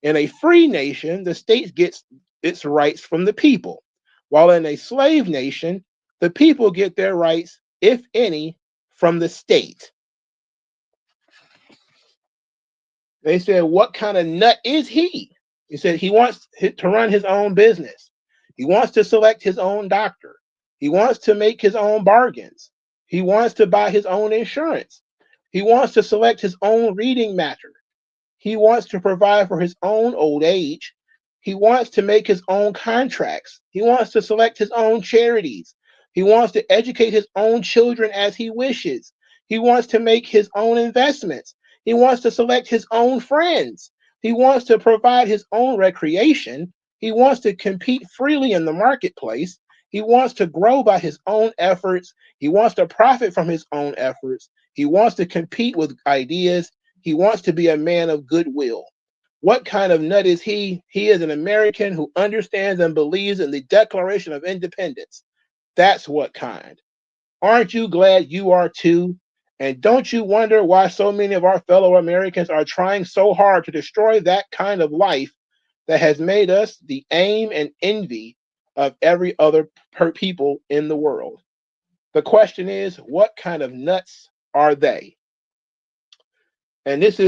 In a free nation, the state gets its rights from the people, while in a slave nation, the people get their rights, if any, from the state. They said, what kind of nut is he? He said he wants to run his own business. He wants to select his own doctor. He wants to make his own bargains. He wants to buy his own insurance. He wants to select his own reading matter. He wants to provide for his own old age. He wants to make his own contracts. He wants to select his own charities. He wants to educate his own children as he wishes. He wants to make his own investments. He wants to select his own friends. He wants to provide his own recreation. He wants to compete freely in the marketplace. He wants to grow by his own efforts. He wants to profit from his own efforts. He wants to compete with ideas. He wants to be a man of goodwill. What kind of nut is he? He is an American who understands and believes in the Declaration of Independence. That's what kind. Aren't you glad you are too? And don't you wonder why so many of our fellow Americans are trying so hard to destroy that kind of life that has made us the aim and envy of every other people in the world? The question is, what kind of nuts are they? And this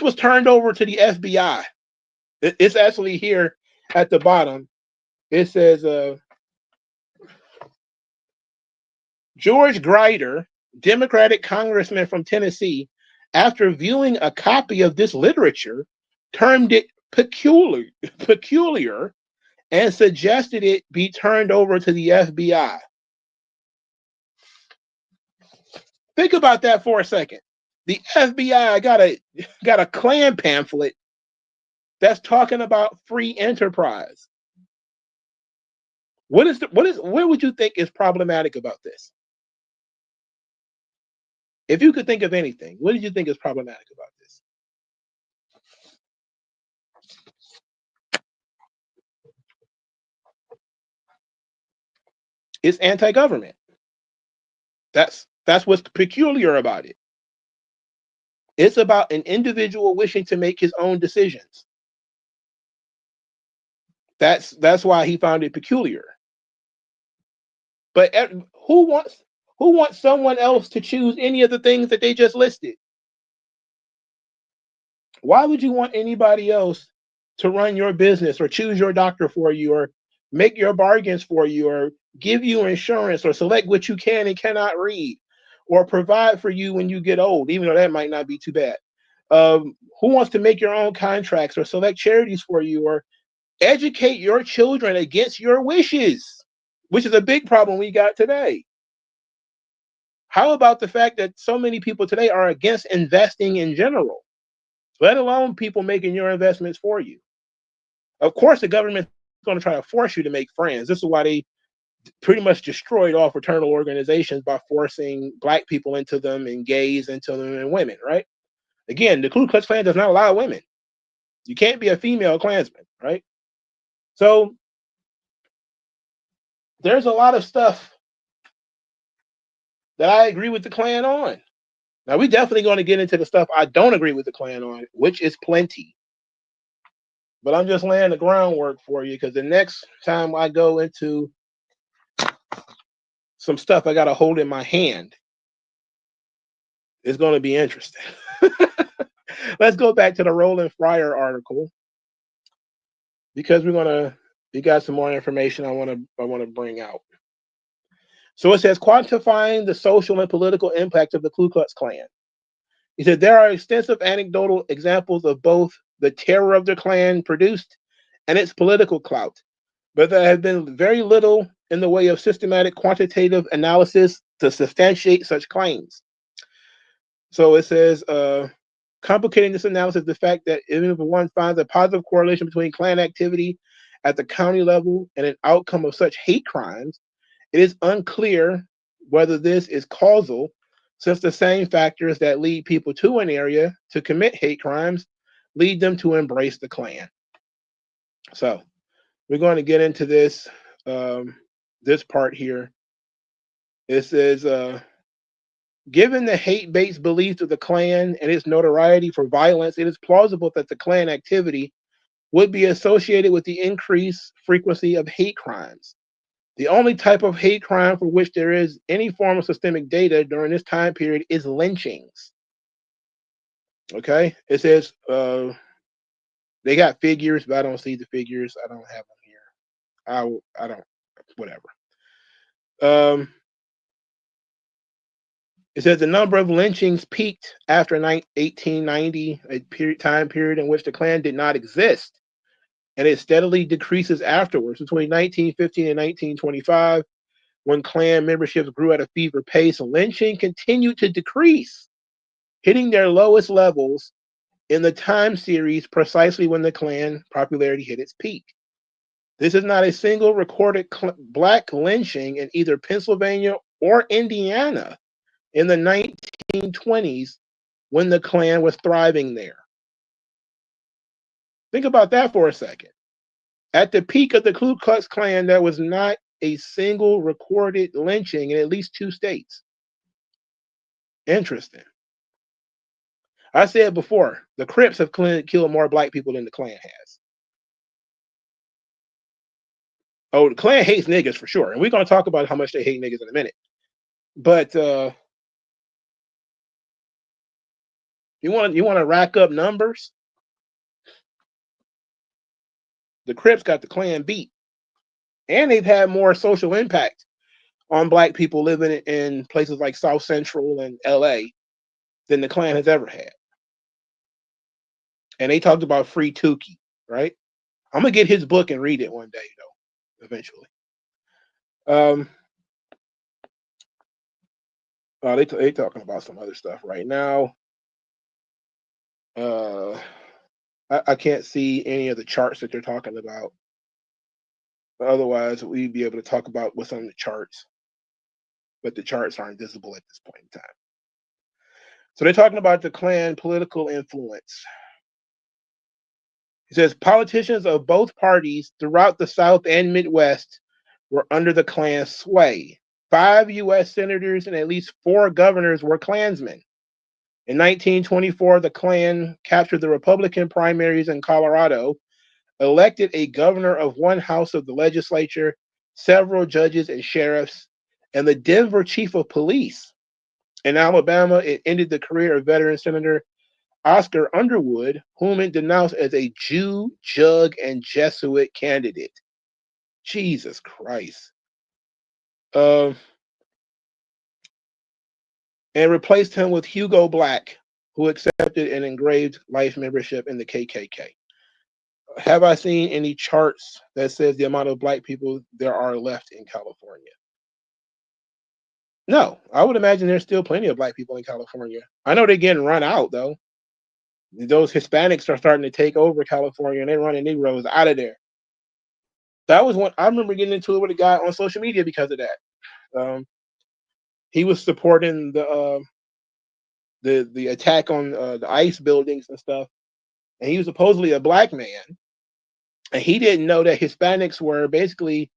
was turned over to the FBI. It's actually here at the bottom. It says George Grider, Democratic congressman from Tennessee, after viewing a copy of this literature, termed it peculiar and suggested it be turned over to the FBI. Think about that for a second. The FBI got a Klan pamphlet that's talking about free enterprise. What would you think is problematic about this? If you could think of anything, what did you think is problematic about this? It's anti-government. That's what's peculiar about it. It's about an individual wishing to make his own decisions. That's why he found it peculiar. But who wants someone else to choose any of the things that they just listed? Why would you want anybody else to run your business or choose your doctor for you or make your bargains for you or give you insurance or select what you can and cannot read or provide for you when you get old, even though that might not be too bad? Who wants to make your own contracts or select charities for you or educate your children against your wishes, which is a big problem we got today? How about the fact that so many people today are against investing in general, let alone people making your investments for you? Of course, the government's going to try to force you to make friends. This is why they pretty much destroyed all fraternal organizations by forcing black people into them and gays into them and women, right? Again, the Ku Klux Klan does not allow women. You can't be a female Klansman, right? So there's a lot of stuff that I agree with the Klan on. Now, we're definitely going to get into the stuff I don't agree with the Klan on, which is plenty. But I'm just laying the groundwork for you, because the next time I go into some stuff I got to hold in my hand, it's going to be interesting. Let's go back to the Roland Fryer article, because we got some more information I want to bring out. So it says, quantifying the social and political impact of the Ku Klux Klan. He said there are extensive anecdotal examples of both the terror of the Klan produced and its political clout, but there have been very little in the way of systematic quantitative analysis to substantiate such claims. So it says, complicating this analysis, the fact that even if one finds a positive correlation between Klan activity at the county level and an outcome of such hate crimes, it is unclear whether this is causal, since the same factors that lead people to an area to commit hate crimes lead them to embrace the Klan. So we're going to get into this this part here. It says, given the hate-based beliefs of the Klan and its notoriety for violence, it is plausible that the Klan activity would be associated with the increased frequency of hate crimes. The only type of hate crime for which there is any form of systemic data during this time period is lynchings. Okay, it says they got figures, but I don't see the figures. I don't have them here. I don't, whatever. It says the number of lynchings peaked after 1890, a time period in which the Klan did not exist, and it steadily decreases afterwards. Between 1915 and 1925, when Klan memberships grew at a fever pace, lynching continued to decrease, hitting their lowest levels in the time series precisely when the Klan popularity hit its peak. This is not a single recorded black lynching in either Pennsylvania or Indiana in the 1920s, when the Klan was thriving there. Think about that for a second. At the peak of the Ku Klux Klan, there was not a single recorded lynching in at least 2 states. Interesting. I said before, the Crips have killed more black people than the Klan has. Oh, the Klan hates niggas for sure, and we're going to talk about how much they hate niggas in a minute. But you want to rack up numbers? The Crips got the Klan beat, and they've had more social impact on black people living in places like South Central and LA than the Klan has ever had. And they talked about free Tukey, right? I'm gonna get his book and read it one day, though, eventually. They talking about some other stuff right now. I can't see any of the charts that they're talking about. Otherwise, we'd be able to talk about what's on the charts, but the charts aren't visible at this point in time. So they're talking about the Klan political influence. He says politicians of both parties throughout the South and Midwest were under the Klan's sway. 5 U.S. senators and at least 4 governors were Klansmen. In 1924, the Klan captured the Republican primaries in Colorado, elected a governor of one house of the legislature, several judges and sheriffs, and the Denver chief of police. In Alabama, it ended the career of veteran Senator Oscar Underwood, whom it denounced as a Jew, jug, and Jesuit candidate. Jesus Christ. And replaced him with Hugo Black, who accepted an engraved life membership in the KKK. Have I seen any charts that says the amount of black people there are left in California? No, I would imagine there's still plenty of black people in California. I know they're getting run out, though. Those Hispanics are starting to take over California, and they're running Negroes out of there. That was one I remember getting into it with a guy on social media because of that. He was supporting the attack on the ICE buildings and stuff, and he was supposedly a black man. And he didn't know that Hispanics were basically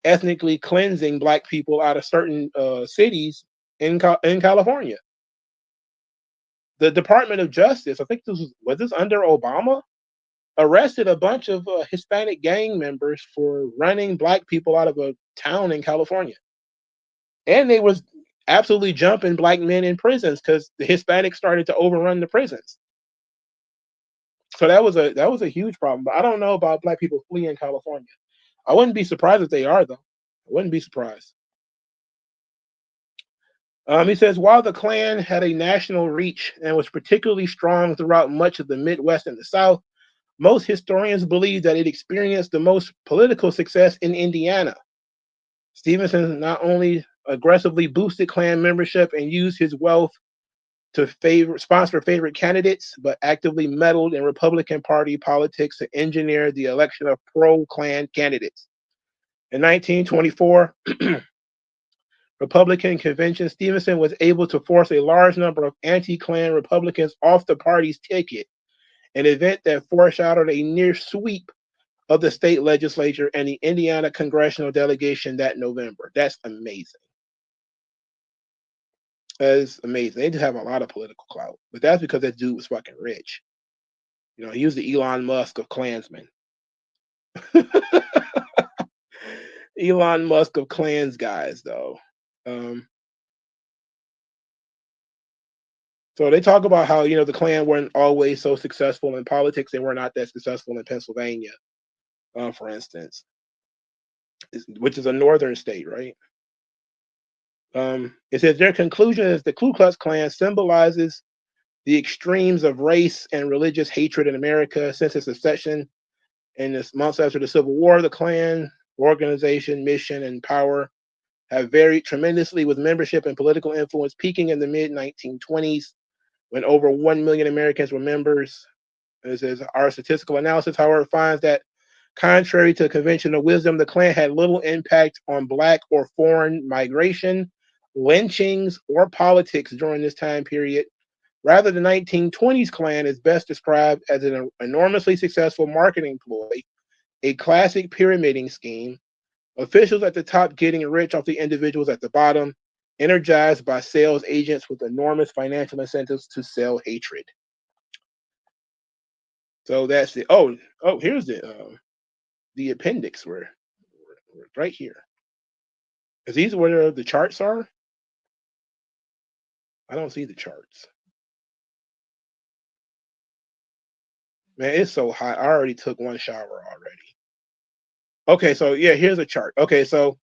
ethnically cleansing black people out of certain cities in California. The Department of Justice, I think was this under Obama, arrested a bunch of Hispanic gang members for running black people out of a town in California, and they was absolutely jumping black men in prisons because the Hispanics started to overrun the prisons. So that was a huge problem. But I don't know about black people fleeing California. I wouldn't be surprised if they are, though. I wouldn't be surprised. He says, while the Klan had a national reach and was particularly strong throughout much of the Midwest and the South, most historians believe that it experienced the most political success in Indiana. Stevenson not only aggressively boosted Klan membership and used his wealth to sponsor favorite candidates, but actively meddled in Republican Party politics to engineer the election of pro-Klan candidates. In 1924, Republican convention, Stevenson was able to force a large number of anti-Klan Republicans off the party's ticket, an event that foreshadowed a near sweep of the state legislature and the Indiana congressional delegation that November. That's amazing. That is amazing. They just have a lot of political clout, but that's because that dude was fucking rich. You know, he was the Elon Musk of Klansmen. Elon Musk of Klans guys, though. So they talk about how, the Klan weren't always so successful in politics. They were not that successful in Pennsylvania, for instance, which is a northern state, right? It says their conclusion is the Ku Klux Klan symbolizes the extremes of race and religious hatred in America since its inception in the months after the Civil War. The Klan organization, mission, and power have varied tremendously, with membership and political influence peaking in the mid-1920s when over 1 million Americans were members. It says our statistical analysis, however, finds that contrary to conventional wisdom, the Klan had little impact on Black or foreign migration, lynchings, or politics during this time period. Rather, the 1920s Klan is best described as an enormously successful marketing ploy, a classic pyramiding scheme, officials at the top getting rich off the individuals at the bottom, energized by sales agents with enormous financial incentives to sell hatred. So that's it. Oh, here's the appendix. We're right here. Is these where the charts are? I don't see the charts. Man, it's so hot. I already took one shower already. Okay, so yeah, here's a chart. Okay, so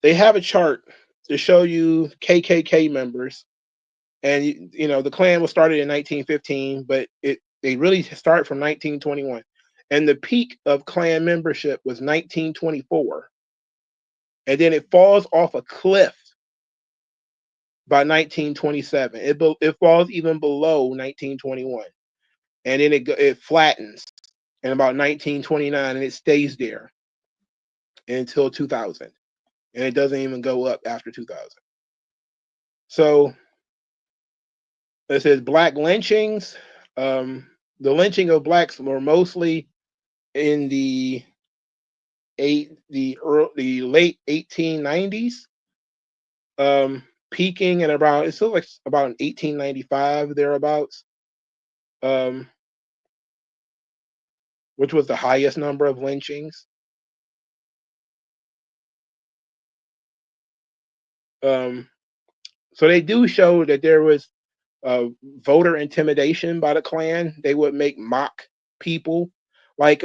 they have a chart to show you KKK members, and the Klan was started in 1915, but they really start from 1921, and the peak of Klan membership was 1924, and then it falls off a cliff by 1927. It falls even below 1921, and then it flattens in about 1929, and it stays there until 2000, and it doesn't even go up after 2000. So it says Black lynchings. The lynching of Blacks were mostly in the late 1890s, peaking at about, it's still like about 1895 thereabouts, which was the highest number of lynchings. So they do show that there was voter intimidation by the Klan. They would make mock people like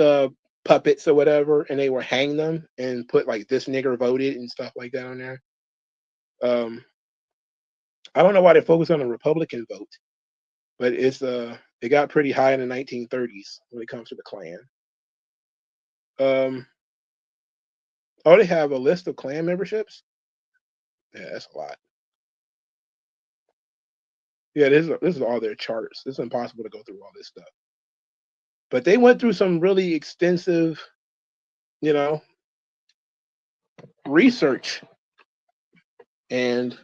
puppets or whatever, and they would hang them and put like this nigger voted and stuff like that on there. I don't know why they focus on the Republican vote, but it got pretty high in the 1930s when it comes to the Klan. Oh, they have a list of Klan memberships. Yeah, that's a lot. Yeah, this is all their charts. It's impossible to go through all this stuff. But they went through some really extensive, research, and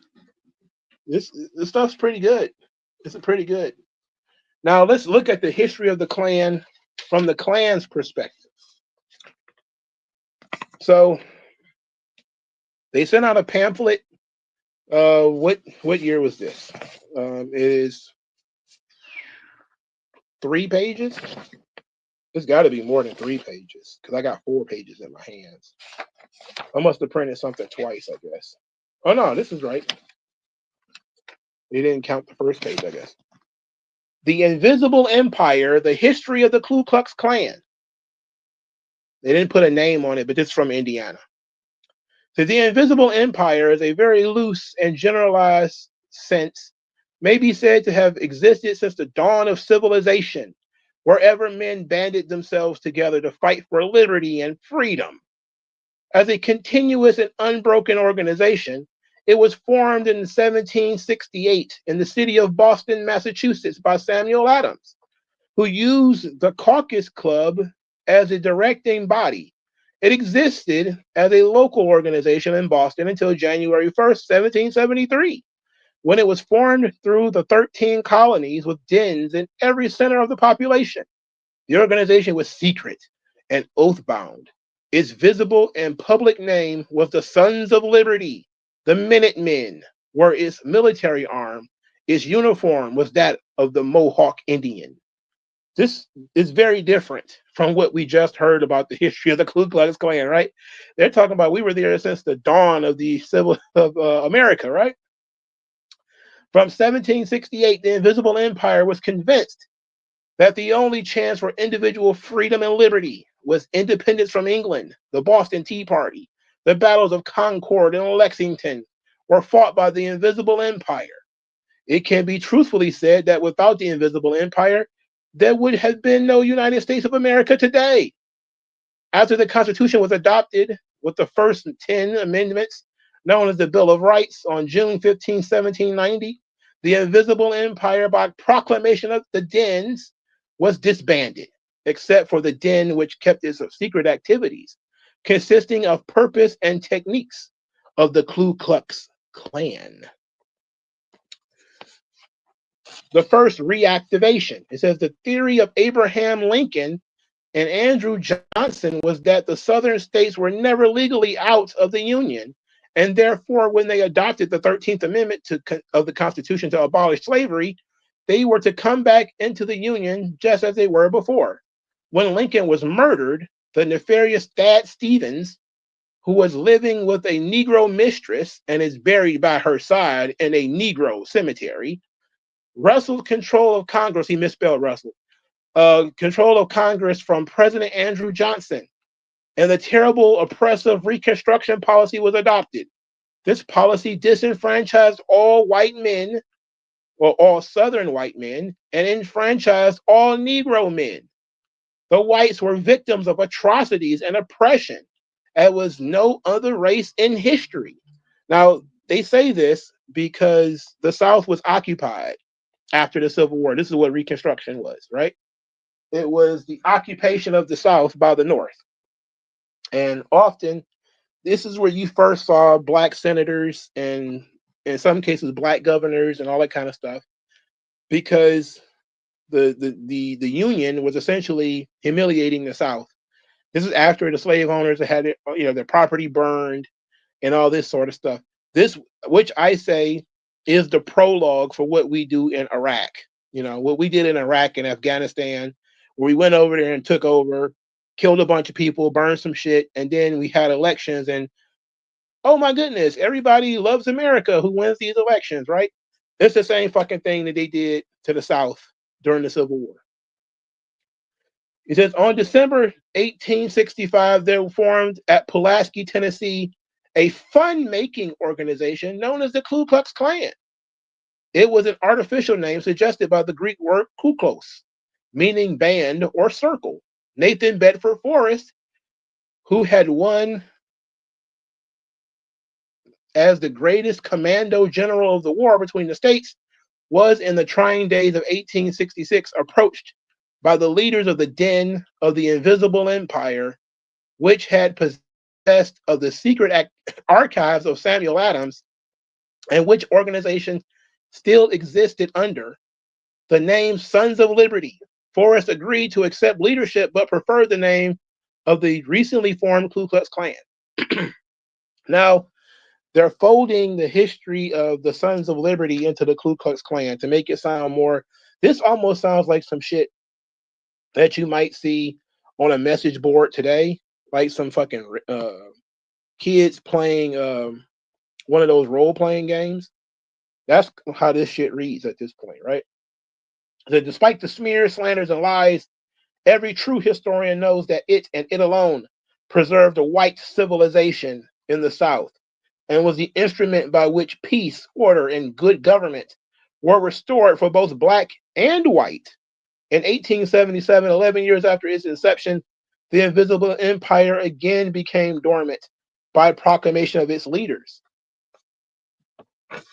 this stuff's pretty good. It's pretty good. Now let's look at the history of the Klan from the Klan's perspective. So they sent out a pamphlet. What year was this? It is 3 pages. It's got to be more than 3 pages because I got 4 pages in my hands. I must have printed something twice, I guess. Oh no, this is right. They didn't count the first page, I guess. The Invisible Empire: The History of the Ku Klux Klan. They didn't put a name on it, but it's from Indiana. So the Invisible Empire is a very loose and generalized sense, may be said to have existed since the dawn of civilization, wherever men banded themselves together to fight for liberty and freedom. As a continuous and unbroken organization, it was formed in 1768 in the city of Boston, Massachusetts by Samuel Adams, who used the Caucus Club as a directing body. It existed as a local organization in Boston until January 1st, 1773, when it was formed through the 13 colonies with dens in every center of the population. The organization was secret and oath-bound. Its visible and public name was the Sons of Liberty. The Minutemen were its military arm. Its uniform was that of the Mohawk Indian. This is very different from what we just heard about the history of the Ku Klux Klan, right? They're talking about we were there since the dawn of the civil of America, right? From 1768, the Invisible Empire was convinced that the only chance for individual freedom and liberty was independence from England. The Boston Tea Party, the battles of Concord and Lexington were fought by the Invisible Empire. It can be truthfully said that without the Invisible Empire, there would have been no United States of America today. After the Constitution was adopted with the first 10 amendments, known as the Bill of Rights, on June 15, 1790, the Invisible Empire, by proclamation of the dens, was disbanded, except for the den which kept its secret activities, consisting of purpose and techniques of the Ku Klux Klan. The first reactivation. It says the theory of Abraham Lincoln and Andrew Johnson was that the southern states were never legally out of the Union, and therefore when they adopted the 13th Amendment of the Constitution to abolish slavery, they were to come back into the Union just as they were before. When Lincoln was murdered, the nefarious Thad Stevens, who was living with a Negro mistress and is buried by her side in a Negro cemetery, wrestled control of Congress. He misspelled Russell. Control of Congress from President Andrew Johnson, and the terrible oppressive Reconstruction policy was adopted. This policy disenfranchised all white men, or all Southern white men, and enfranchised all Negro men. The whites were victims of atrocities and oppression, as was no other race in history. Now, they say this because the South was occupied after the Civil War. This is what Reconstruction was, right? It was the occupation of the South by the North. And often, this is where you first saw black senators and, in some cases, black governors and all that kind of stuff, because the Union was essentially humiliating the South. This is after the slave owners had their property burned and all this sort of stuff. This, which I say, is the prologue for what we do in Iraq. What we did in Iraq and Afghanistan, where we went over there and took over, killed a bunch of people, burned some shit, and then we had elections, and oh my goodness, everybody loves America who wins these elections, right? It's the same fucking thing that they did to the South during the Civil War. It says on December 1865, they formed at Pulaski, Tennessee, a fun-making organization known as the Ku Klux Klan. It was an artificial name suggested by the Greek word kuklos, meaning band or circle. Nathan Bedford Forrest, who had won as the greatest commando general of the war between the states, was in the trying days of 1866 approached by the leaders of the Den of the Invisible Empire, which had possessed of the secret archives of Samuel Adams, and which organization still existed under the name Sons of Liberty. Forrest agreed to accept leadership, but preferred the name of the recently formed Ku Klux Klan. Now, they're folding the history of the Sons of Liberty into the Ku Klux Klan to make it sound more. This almost sounds like some shit that you might see on a message board today, like some fucking kids playing one of those role playing games. That's how this shit reads at this point, right? That despite the smears, slanders, and lies, every true historian knows that it and it alone preserved a white civilization in the South and was the instrument by which peace, order, and good government were restored for both black and white. In 1877, 11 years after its inception, the Invisible Empire again became dormant by proclamation of its leaders.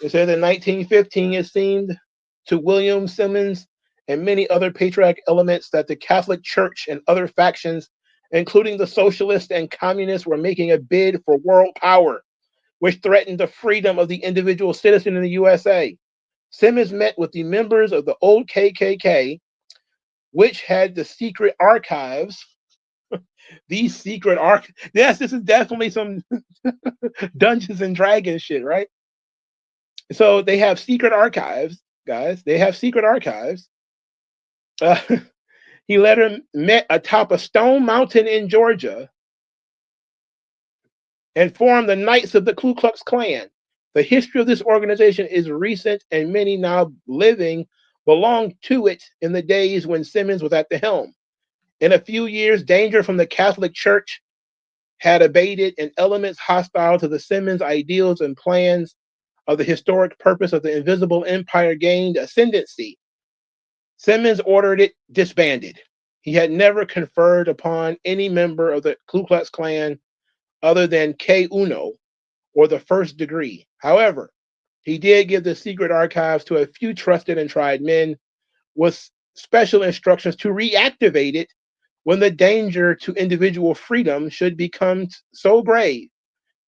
It says in 1915, it seemed to William Simmons and many other patriotic elements that the Catholic Church and other factions, including the socialists and communists, were making a bid for world power, which threatened the freedom of the individual citizen in the USA. Simmons met with the members of the old KKK, which had the secret archives. These secret yes, this is definitely some Dungeons and Dragons shit, right? So they have secret archives, guys. They have secret archives. He later met atop a stone mountain in Georgia and formed the Knights of the Ku Klux Klan. The history of this organization is recent, and many now living belonged to it in the days when Simmons was at the helm. In a few years, danger from the Catholic Church had abated, and elements hostile to the Simmons ideals and plans of the historic purpose of the Invisible Empire gained ascendancy. Simmons ordered it disbanded. He had never conferred upon any member of the Ku Klux Klan other than K. Uno, or the first degree. However, he did give the secret archives to a few trusted and tried men with special instructions to reactivate it when the danger to individual freedom should become so grave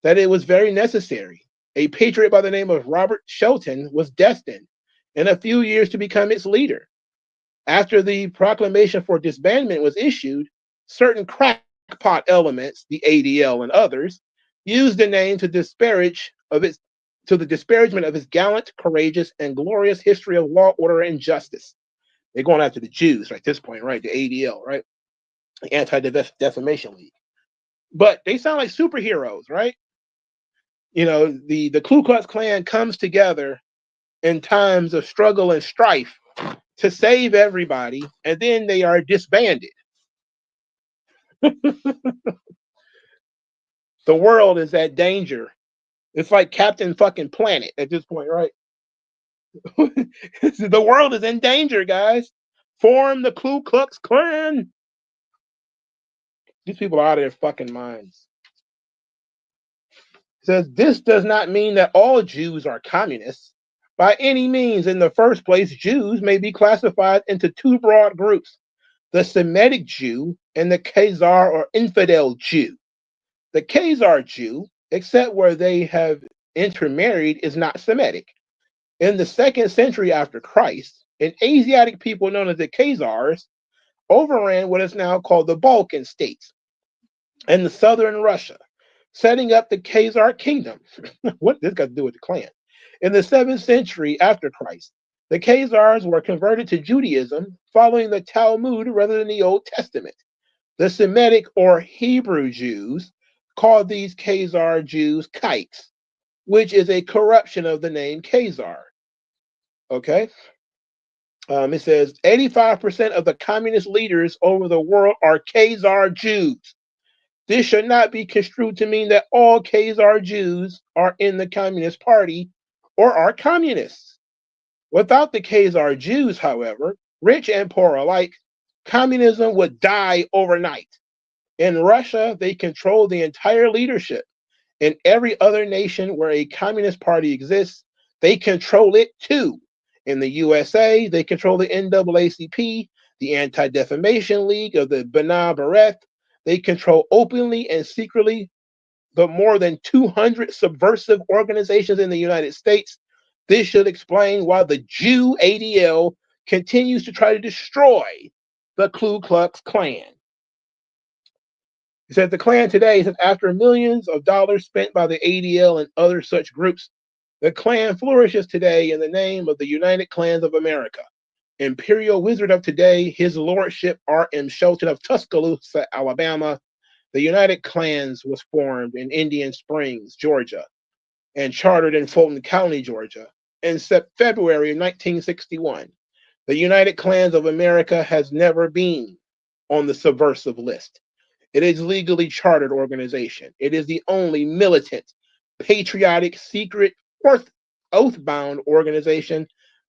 that it was very necessary. A patriot by the name of Robert Shelton was destined in a few years to become its leader. After the proclamation for disbandment was issued, certain crackpot elements, the ADL and others, used the name to the disparagement of its gallant, courageous, and glorious history of law, order, and justice. They're going after the Jews at this point, right? The ADL, right? The Anti-Defamation League. But they sound like superheroes, right? You know, the Ku Klux Klan comes together in times of struggle and strife to save everybody, and then they are disbanded. The world is at danger. It's like Captain fucking Planet at this point, right? The world is in danger, guys. Form the Ku Klux Klan. These people are out of their fucking minds. It says this does not mean that all Jews are communists. By any means, in the first place, Jews may be classified into two broad groups: the Semitic Jew and the Khazar or infidel Jew. The Khazar Jew, except where they have intermarried, is not Semitic. In the 2nd century after Christ, an Asiatic people known as the Khazars overran what is now called the Balkan states and the southern Russia, setting up the Khazar kingdom. What this got to do with the Klan? In the 7th century after Christ, the Khazars were converted to Judaism following the Talmud rather than the Old Testament. The Semitic or Hebrew Jews called these Khazar Jews Kikes, which is a corruption of the name Khazar. Okay? It says 85% of the communist leaders over the world are Khazar Jews. This should not be construed to mean that all Khazar Jews are in the Communist Party or are communists. Without the Khazar Jews, however, rich and poor alike, communism would die overnight. In Russia, they control the entire leadership. In every other nation where a communist party exists, they control it too. In the USA, they control the NAACP, the Anti-Defamation League of the B'nai B'rith. They control openly and secretly the more than 200 subversive organizations in the United States. This should explain why the Jew ADL continues to try to destroy the Ku Klux Klan. He said the Klan today says after millions of dollars spent by the ADL and other such groups, the Klan flourishes today in the name of the United Klans of America. Imperial Wizard of today, His Lordship R.M. Shelton of Tuscaloosa, Alabama. The United Klans was formed in Indian Springs, Georgia, and chartered in Fulton County, Georgia, in February of 1961. The United Klans of America has never been on the subversive list. It is a legally chartered organization. It is the only militant, patriotic, secret, oath-bound organization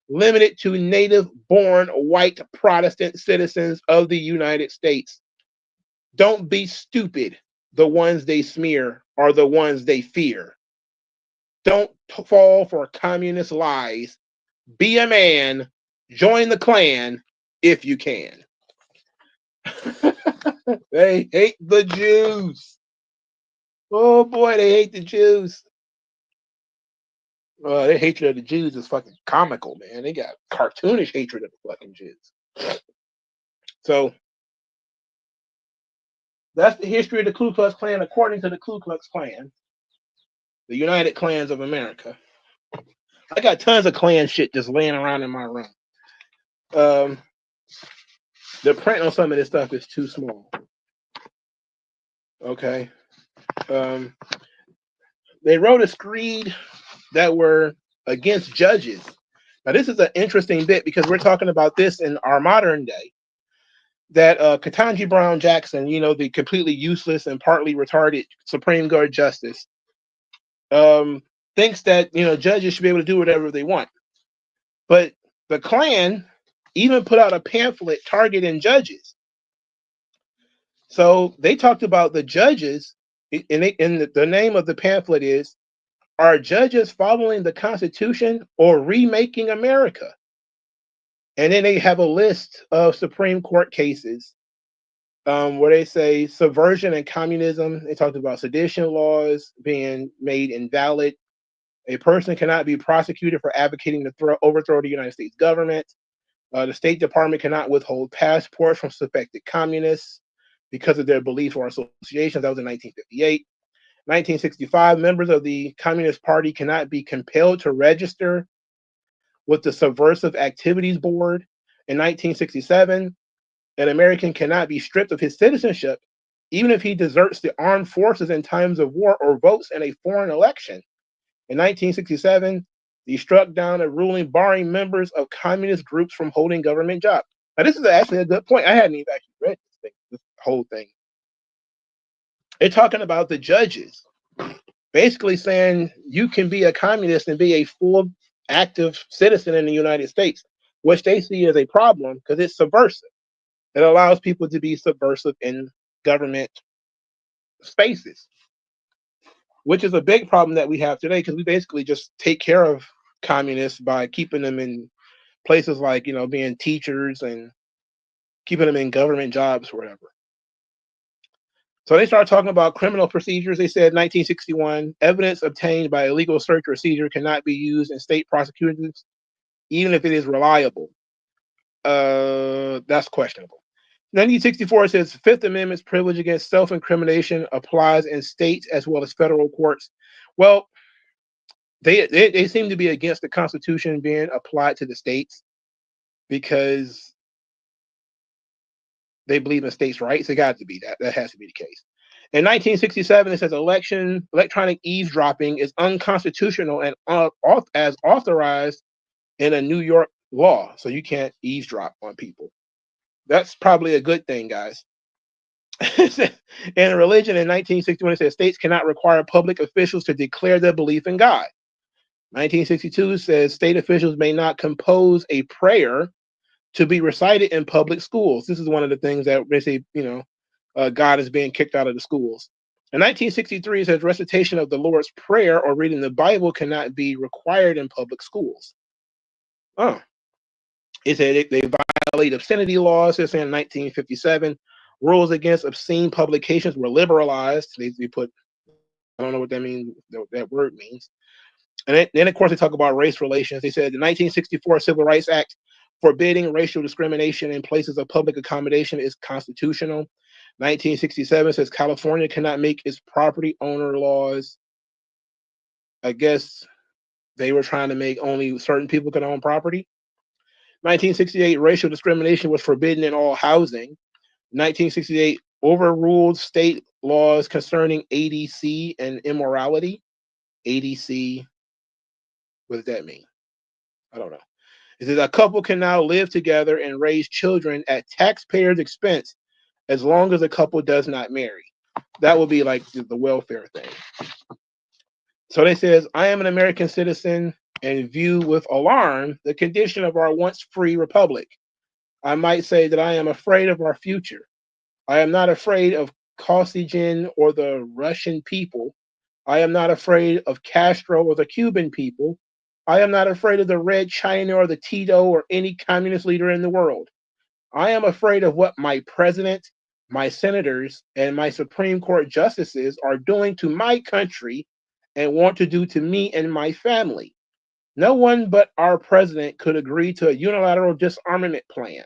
limited to native-born white Protestant citizens of the United States. Don't be stupid. The ones they smear are the ones they fear. Don't fall for communist lies. Be a man. Join the Klan if you can. They hate the Jews. Oh boy, they hate the Jews. Their hatred of the Jews is fucking comical, man. They got cartoonish hatred of the fucking Jews. So that's the history of the Ku Klux Klan according to the Ku Klux Klan, the United Klans of America. I got tons of Klan shit just laying around in my room. The print on some of this stuff is too small. Okay. They wrote a screed that were against judges. Now, this is an interesting bit because we're talking about this in our modern day. That Ketanji Brown Jackson, the completely useless and partly retarded Supreme Court justice, thinks that judges should be able to do whatever they want. But the Klan even put out a pamphlet targeting judges. So they talked about the judges, and the name of the pamphlet is, "Are Judges Following the Constitution or Remaking America?" And then they have a list of Supreme Court cases where they say subversion and communism. They talked about sedition laws being made invalid. A person cannot be prosecuted for advocating to overthrow the United States government. The State Department cannot withhold passports from suspected communists because of their beliefs or associations. That was in 1958. 1965, members of the Communist Party cannot be compelled to register with the Subversive Activities Board. In 1967, an American cannot be stripped of his citizenship even if he deserts the armed forces in times of war or votes in a foreign election. In 1967, they struck down a ruling barring members of communist groups from holding government jobs. Now, this is actually a good point. I hadn't even actually read this whole thing. They're talking about the judges, basically saying you can be a communist and be a full active citizen in the United States, which they see as a problem because it's subversive. It allows people to be subversive in government spaces, which is a big problem that we have today because we basically just take care of communists by keeping them in places like, being teachers and keeping them in government jobs or whatever. So they started talking about criminal procedures. They said 1961, evidence obtained by illegal search or seizure cannot be used in state prosecutions, even if it is reliable. That's questionable. 1964 says Fifth Amendment's privilege against self-incrimination applies in states as well as federal courts. Well, they seem to be against the Constitution being applied to the states because they believe in states' rights. It got to be that. That has to be the case. In 1967, it says electronic eavesdropping is unconstitutional and as authorized in a New York law. So you can't eavesdrop on people. That's probably a good thing, guys. In religion, in 1961, it says states cannot require public officials to declare their belief in God. 1962 says state officials may not compose a prayer to be recited in public schools. This is one of the things that they say, God is being kicked out of the schools. In 1963, it says recitation of the Lord's Prayer or reading the Bible cannot be required in public schools. Oh. It said they violate obscenity laws. It's in 1957. Rules against obscene publications were liberalized. They put, I don't know what that means, that word means. And then, of course, they talk about race relations. They said the 1964 Civil Rights Act forbidding racial discrimination in places of public accommodation is constitutional. 1967 says California cannot make its property owner laws. I guess they were trying to make only certain people can own property. 1968, racial discrimination was forbidden in all housing. 1968, overruled state laws concerning ADC and immorality. ADC, what does that mean? I don't know. It says a couple can now live together and raise children at taxpayers' expense as long as the couple does not marry. That would be like the welfare thing. So they says, I am an American citizen and view with alarm the condition of our once free republic. I might say that I am afraid of our future. I am not afraid of Kosygin or the Russian people. I am not afraid of Castro or the Cuban people. I am not afraid of the Red China or the Tito or any communist leader in the world. I am afraid of what my president, my senators, and my Supreme Court justices are doing to my country and want to do to me and my family. No one but our president could agree to a unilateral disarmament plan.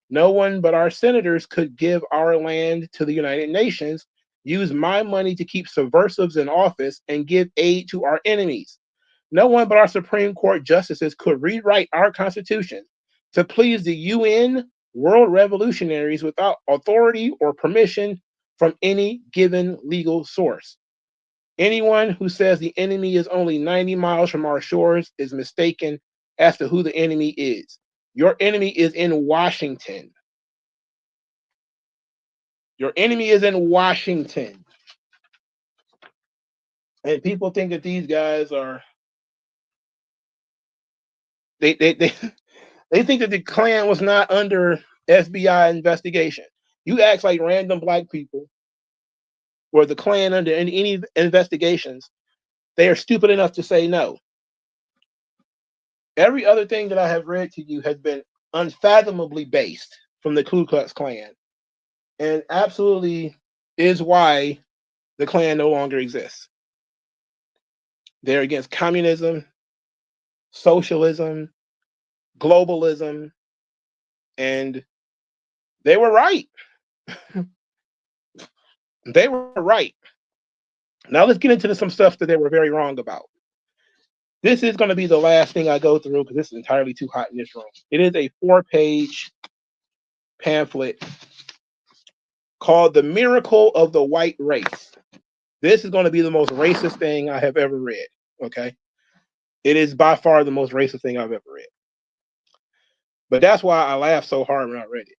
No one but our senators could give our land to the United Nations, use my money to keep subversives in office, and give aid to our enemies. No one but our Supreme Court justices could rewrite our Constitution to please the UN world revolutionaries without authority or permission from any given legal source. Anyone who says the enemy is only 90 miles from our shores is mistaken as to who the enemy is. Your enemy is in Washington. Your enemy is in Washington. And people think that these guys are they they think that the Klan was not under FBI investigation. You ask like random black people, were the Klan under any investigations? They are stupid enough to say no. Every other thing that I have read to you has been unfathomably based from the Ku Klux Klan, and absolutely is why the Klan no longer exists. They're against communism, socialism, globalism, and they were right. They were right. Now let's get into some stuff that they were very wrong about. This is going to be the last thing I go through because this is entirely too hot in this room. It is a 4-page pamphlet called The Miracle of the White Race. This is going to be the most racist thing I have ever read, okay? It is by far the most racist thing I've ever read. But that's why I laughed so hard when I read it.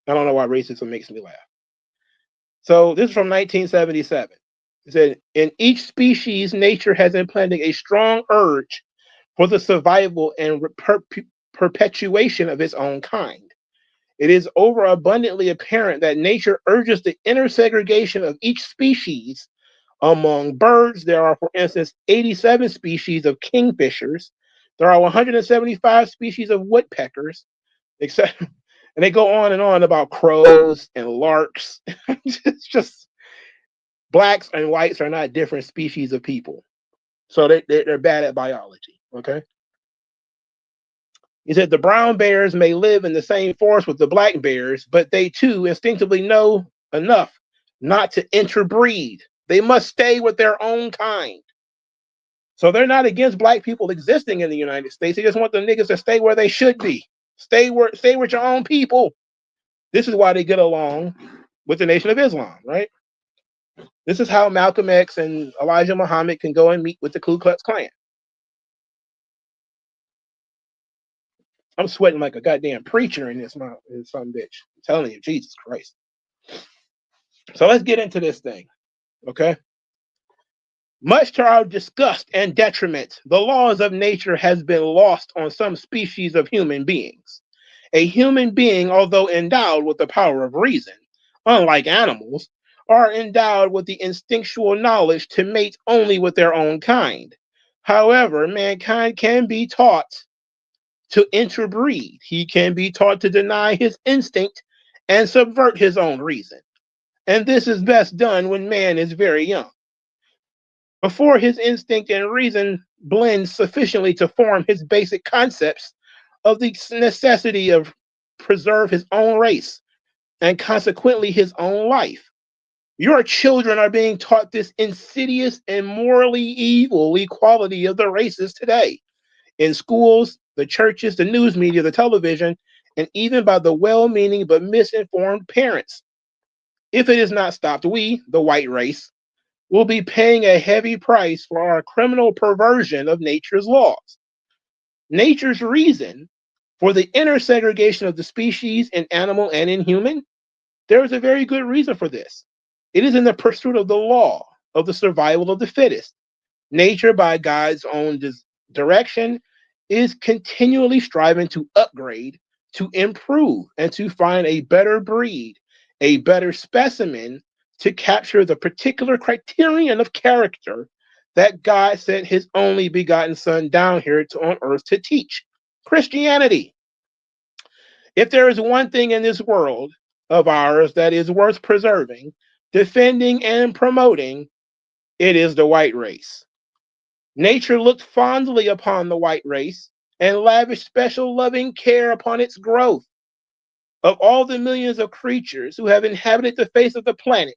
I don't know why racism makes me laugh. So this is from 1977. It said, in each species, nature has implanted a strong urge for the survival and perpetuation of its own kind. It is overabundantly apparent that nature urges the inner segregation of each species. Among birds, there are, for instance, 87 species of kingfishers. There are 175 species of woodpeckers, etc. And they go on and on about crows and larks. It's just blacks and whites are not different species of people. So they're bad at biology, okay? He said the brown bears may live in the same forest with the black bears, but they too instinctively know enough not to interbreed. They must stay with their own kind. So they're not against black people existing in the United States. They just want the niggas to stay where they should be. Stay with your own people. This is why they get along with the Nation of Islam, right? This is how Malcolm X and Elijah Muhammad can go and meet with the Ku Klux Klan. I'm sweating like a goddamn preacher in this son bitch. I'm telling you, Jesus Christ. So let's get into this thing, okay? Much to our disgust and detriment, the laws of nature has been lost on some species of human beings. A human being, although endowed with the power of reason, unlike animals, are endowed with the instinctual knowledge to mate only with their own kind. However, mankind can be taught to interbreed. He can be taught to deny his instinct and subvert his own reason. And this is best done when man is very young, before his instinct and reason blend sufficiently to form his basic concepts of the necessity of preserve his own race. and consequently his own life. Your children are being taught this insidious and morally evil equality of the races today in schools, the churches, the news media, the television, and even by the well-meaning but misinformed parents. If it is not stopped, we, the white race, will be paying a heavy price for our criminal perversion of nature's laws. Nature's reason for the inner segregation of the species in animal and in human, there is a very good reason for this. It is in the pursuit of the law of the survival of the fittest. Nature, by God's own direction, is continually striving to upgrade, to improve, and to find a better breed, a better specimen to capture the particular criterion of character that God sent his only begotten Son down here on earth to teach Christianity. If there is one thing in this world of ours that is worth preserving, defending, and promoting, it is the white race. Nature looked fondly upon the white race and lavished special loving care upon its growth. Of all the millions of creatures who have inhabited the face of the planet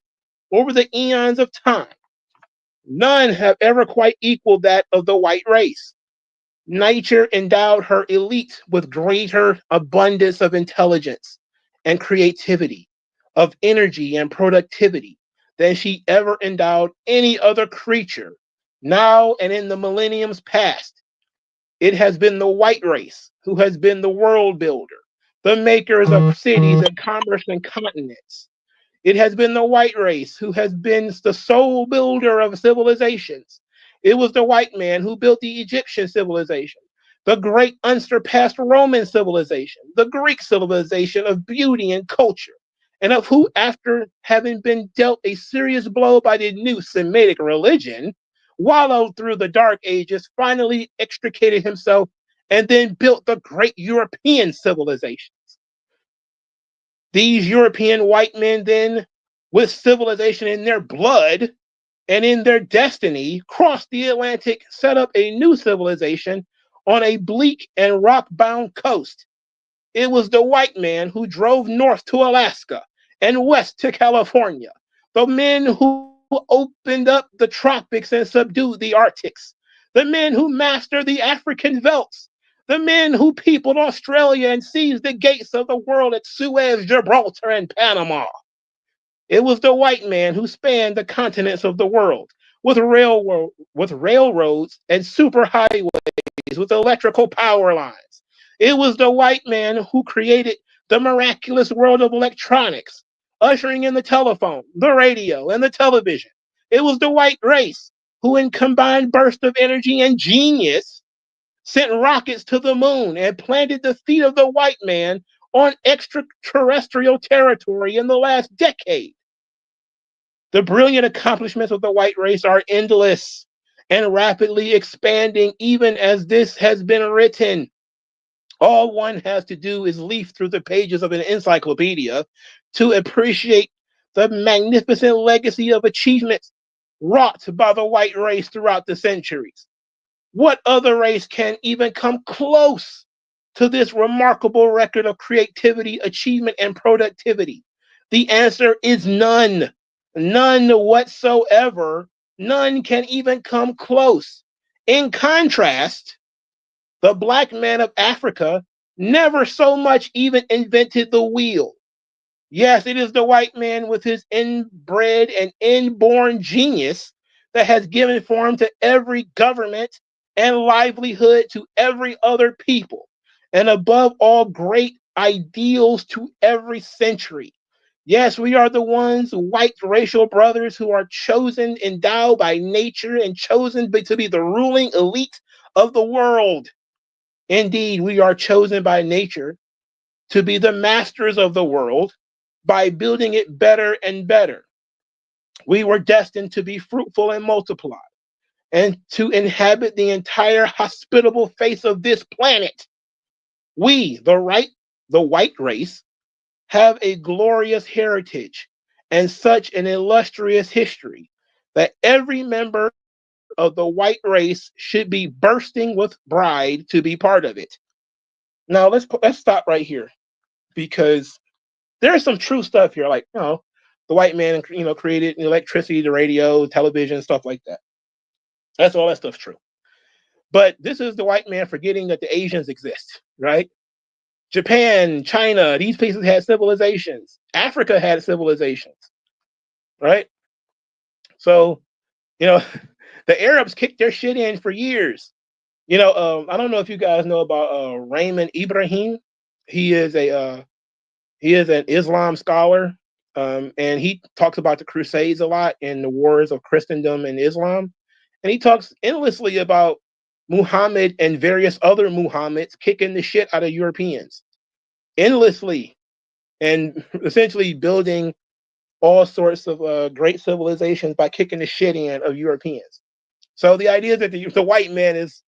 over the eons of time, none have ever quite equaled that of the white race. Nature endowed her elite with greater abundance of intelligence and creativity, of energy and productivity than she ever endowed any other creature, now and in the millenniums past. It has been the white race who has been the world builder, the makers of cities and commerce and continents. It has been the white race who has been the sole builder of civilizations. It was the white man who built the Egyptian civilization, the great unsurpassed Roman civilization, the Greek civilization of beauty and culture, and of who, after having been dealt a serious blow by the new Semitic religion, wallowed through the Dark Ages, finally extricated himself, and then built the great European civilization. These European white men then, with civilization in their blood and in their destiny, crossed the Atlantic, set up a new civilization on a bleak and rock-bound coast. It was the white man who drove north to Alaska and west to California, the men who opened up the tropics and subdued the Arctics, the men who mastered the African velds, the men who peopled Australia and seized the gates of the world at Suez, Gibraltar, and Panama. It was the white man who spanned the continents of the world with railroads and superhighways with electrical power lines. It was the white man who created the miraculous world of electronics, ushering in the telephone, the radio, and the television. It was the white race who, in combined burst of energy and genius, sent rockets to the moon and planted the feet of the white man on extraterrestrial territory in the last decade. The brilliant accomplishments of the white race are endless and rapidly expanding, even as this has been written. All one has to do is leaf through the pages of an encyclopedia to appreciate the magnificent legacy of achievements wrought by the white race throughout the centuries. What other race can even come close to this remarkable record of creativity, achievement, and productivity? The answer is none. None whatsoever. None can even come close. In contrast, the black man of Africa never so much even invented the wheel. Yes, it is the white man with his inbred and inborn genius that has given form to every government and livelihood to every other people, and above all, great ideals to every century. Yes, we are the ones, white racial brothers, who are chosen, endowed by nature, and chosen to be the ruling elite of the world. Indeed, we are chosen by nature to be the masters of the world by building it better and better. We were destined to be fruitful and multiply, and to inhabit the entire hospitable face of this planet. We, the white race, have a glorious heritage and such an illustrious history that every member of the white race should be bursting with pride to be part of it. Now let's stop right here, because There's some true stuff here, like, the white man, created electricity, the radio, television, stuff like that. That's all that stuff's true. But this is the white man forgetting that the Asians exist, right? Japan, China, these places had civilizations. Africa had civilizations, right? So, you know, the Arabs kicked their shit in for years. I don't know if you guys know about Raymond Ibrahim. He is an Islam scholar, and he talks about the Crusades a lot and the wars of Christendom and Islam, and he talks endlessly about Muhammad and various other Muhammads kicking the shit out of Europeans, endlessly, and essentially building all sorts of great civilizations by kicking the shit in of Europeans. So the idea that the white man is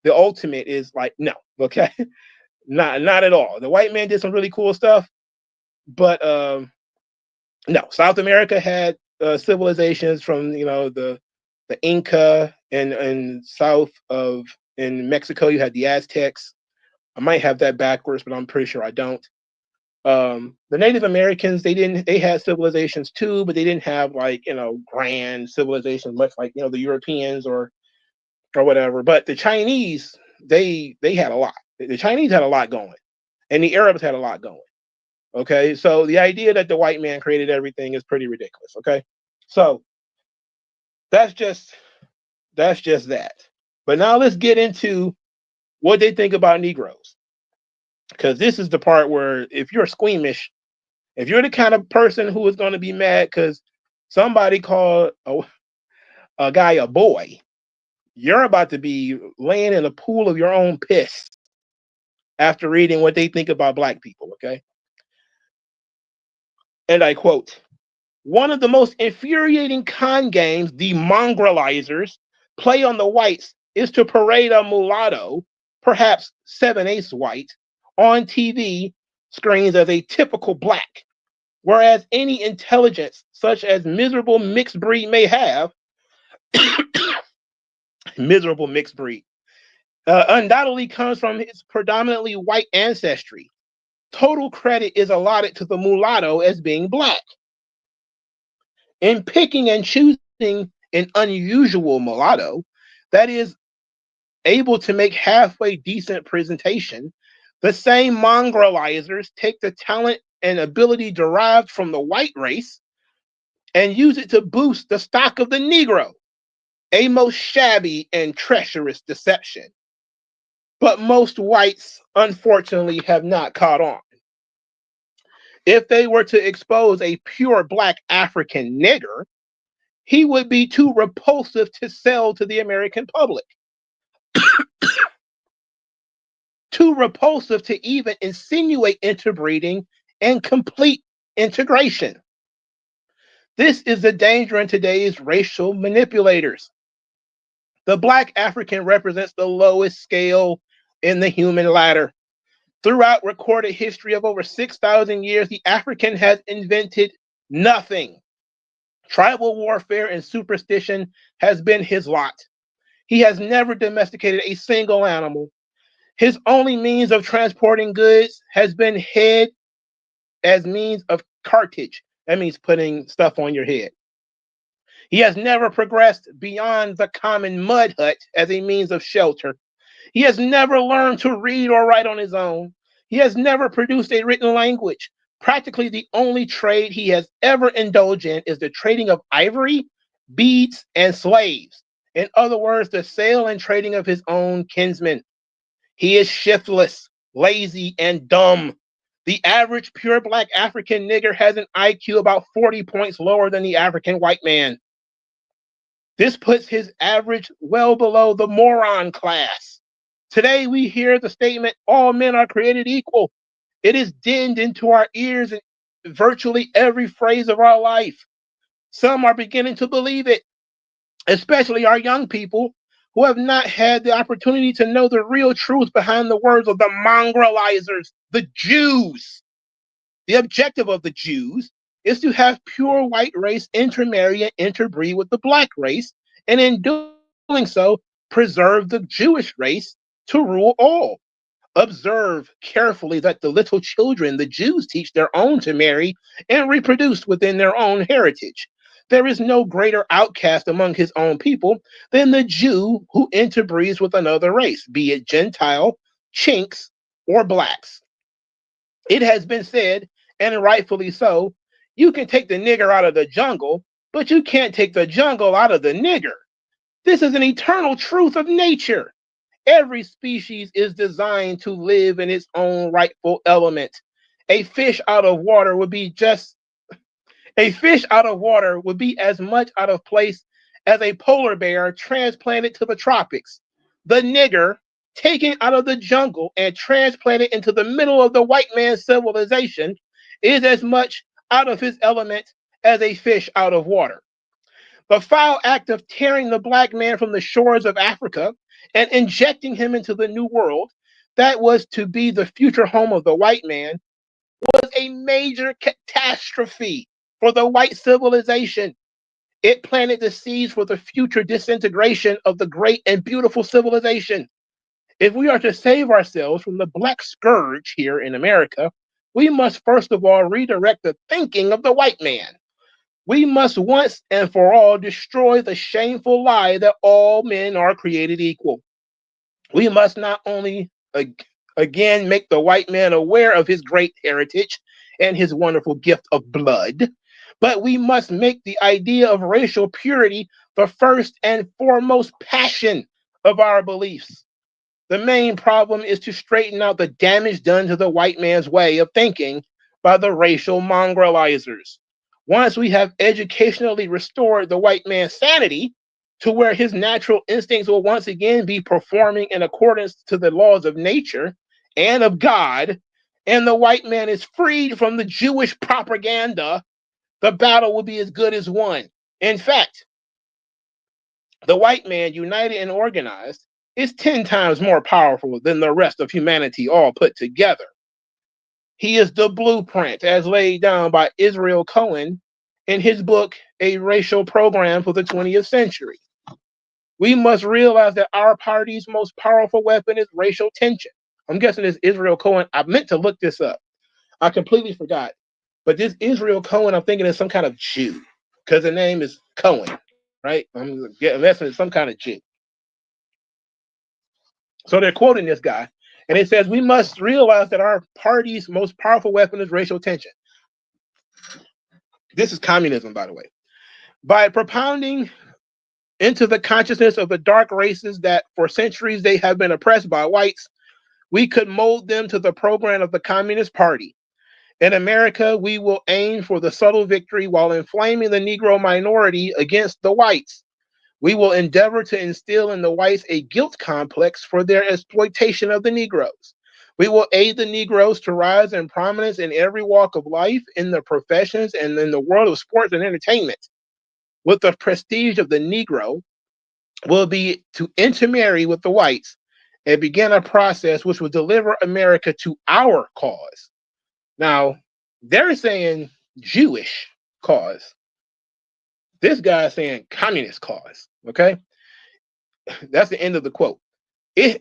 the ultimate is like, no, okay, not at all. The white man did some really cool stuff, but no. South America had civilizations from the Inca, and south of in Mexico you had the Aztecs. I might have that backwards, but I'm pretty sure I don't. The Native Americans, they had civilizations too, but they didn't have like grand civilizations much like the Europeans or whatever. But the Chinese, they had a lot. The Chinese had a lot going, and the Arabs had a lot going. Okay, so the idea that the white man created everything is pretty ridiculous. Okay, so that's just that. But now let's get into what they think about Negroes, because this is the part where if you're squeamish, if you're the kind of person who is going to be mad because somebody called a guy a boy, you're about to be laying in a pool of your own piss after reading what they think about black people. Okay, and I quote, "One of the most infuriating con games the mongrelizers play on the whites is to parade a mulatto, perhaps 7/8 white, on TV screens as a typical black, whereas any intelligence such as miserable mixed breed may have, miserable mixed breed, undoubtedly comes from his predominantly white ancestry. Total credit is allotted to the mulatto as being black. In picking and choosing an unusual mulatto that is able to make halfway decent presentation, the same mongrelizers take the talent and ability derived from the white race and use it to boost the stock of the Negro, a most shabby and treacherous deception. But most whites, unfortunately, have not caught on. If they were to expose a pure black African nigger, he would be too repulsive to sell to the American public. Too repulsive to even insinuate interbreeding and complete integration. This is the danger in today's racial manipulators. The black African represents the lowest scale in the human ladder. Throughout recorded history of over 6,000 years, the African has invented nothing. Tribal warfare and superstition has been his lot. He has never domesticated a single animal. His only means of transporting goods has been head as means of cartage. That means putting stuff on your head. He has never progressed beyond the common mud hut as a means of shelter. He has never learned to read or write on his own. He has never produced a written language. Practically the only trade he has ever indulged in is the trading of ivory, beads, and slaves. In other words, the sale and trading of his own kinsmen. He is shiftless, lazy, and dumb. The average pure black African nigger has an IQ about 40 points lower than the African white man. This puts his average well below the moron class. Today we hear the statement, all men are created equal. It is dinned into our ears in virtually every phrase of our life. Some are beginning to believe it, especially our young people who have not had the opportunity to know the real truth behind the words of the mongrelizers, the Jews. The objective of the Jews is to have pure white race intermarry and interbreed with the black race, and in doing so, preserve the Jewish race to rule all. Observe carefully that the little children the Jews teach their own to marry and reproduce within their own heritage. There is no greater outcast among his own people than the Jew who interbreeds with another race, be it Gentile, Chinks, or blacks. It has been said, and rightfully so, you can take the nigger out of the jungle, but you can't take the jungle out of the nigger. This is an eternal truth of nature. Every species is designed to live in its own rightful element. A fish out of water would be as much out of place as a polar bear transplanted to the tropics. The nigger taken out of the jungle and transplanted into the middle of the white man's civilization is as much out of his element as a fish out of water. The foul act of tearing the black man from the shores of Africa and injecting him into the new world that was to be the future home of the white man was a major catastrophe for the white civilization. It planted the seeds for the future disintegration of the great and beautiful civilization. If we are to save ourselves from the black scourge here in America, we must first of all redirect the thinking of the white man. We must once and for all destroy the shameful lie that all men are created equal. We must not only again make the white man aware of his great heritage and his wonderful gift of blood, but we must make the idea of racial purity the first and foremost passion of our beliefs. The main problem is to straighten out the damage done to the white man's way of thinking by the racial mongrelizers. Once we have educationally restored the white man's sanity to where his natural instincts will once again be performing in accordance to the laws of nature and of God, and the white man is freed from the Jewish propaganda, the battle will be as good as won. In fact, the white man, united and organized, is 10 times more powerful than the rest of humanity all put together. He is the blueprint as laid down by Israel Cohen in his book, A Racial Program for the 20th Century. We must realize that our party's most powerful weapon is racial tension. I'm guessing it's Israel Cohen. I meant to look this up. I completely forgot. But this Israel Cohen, I'm thinking is some kind of Jew because the name is Cohen, right? I'm guessing it's some kind of Jew. So they're quoting this guy, and it says, we must realize that our party's most powerful weapon is racial tension. This is communism, by the way. By propounding into the consciousness of the dark races that for centuries they have been oppressed by whites, we could mold them to the program of the Communist Party. In America, we will aim for the subtle victory while inflaming the Negro minority against the whites. We will endeavor to instill in the whites a guilt complex for their exploitation of the Negroes. We will aid the Negroes to rise in prominence in every walk of life, in the professions, and in the world of sports and entertainment. With the prestige of the Negro will be to intermarry with the whites and begin a process which will deliver America to our cause. Now, they're saying Jewish cause. This guy is saying communist cause. Okay, that's the end of the quote.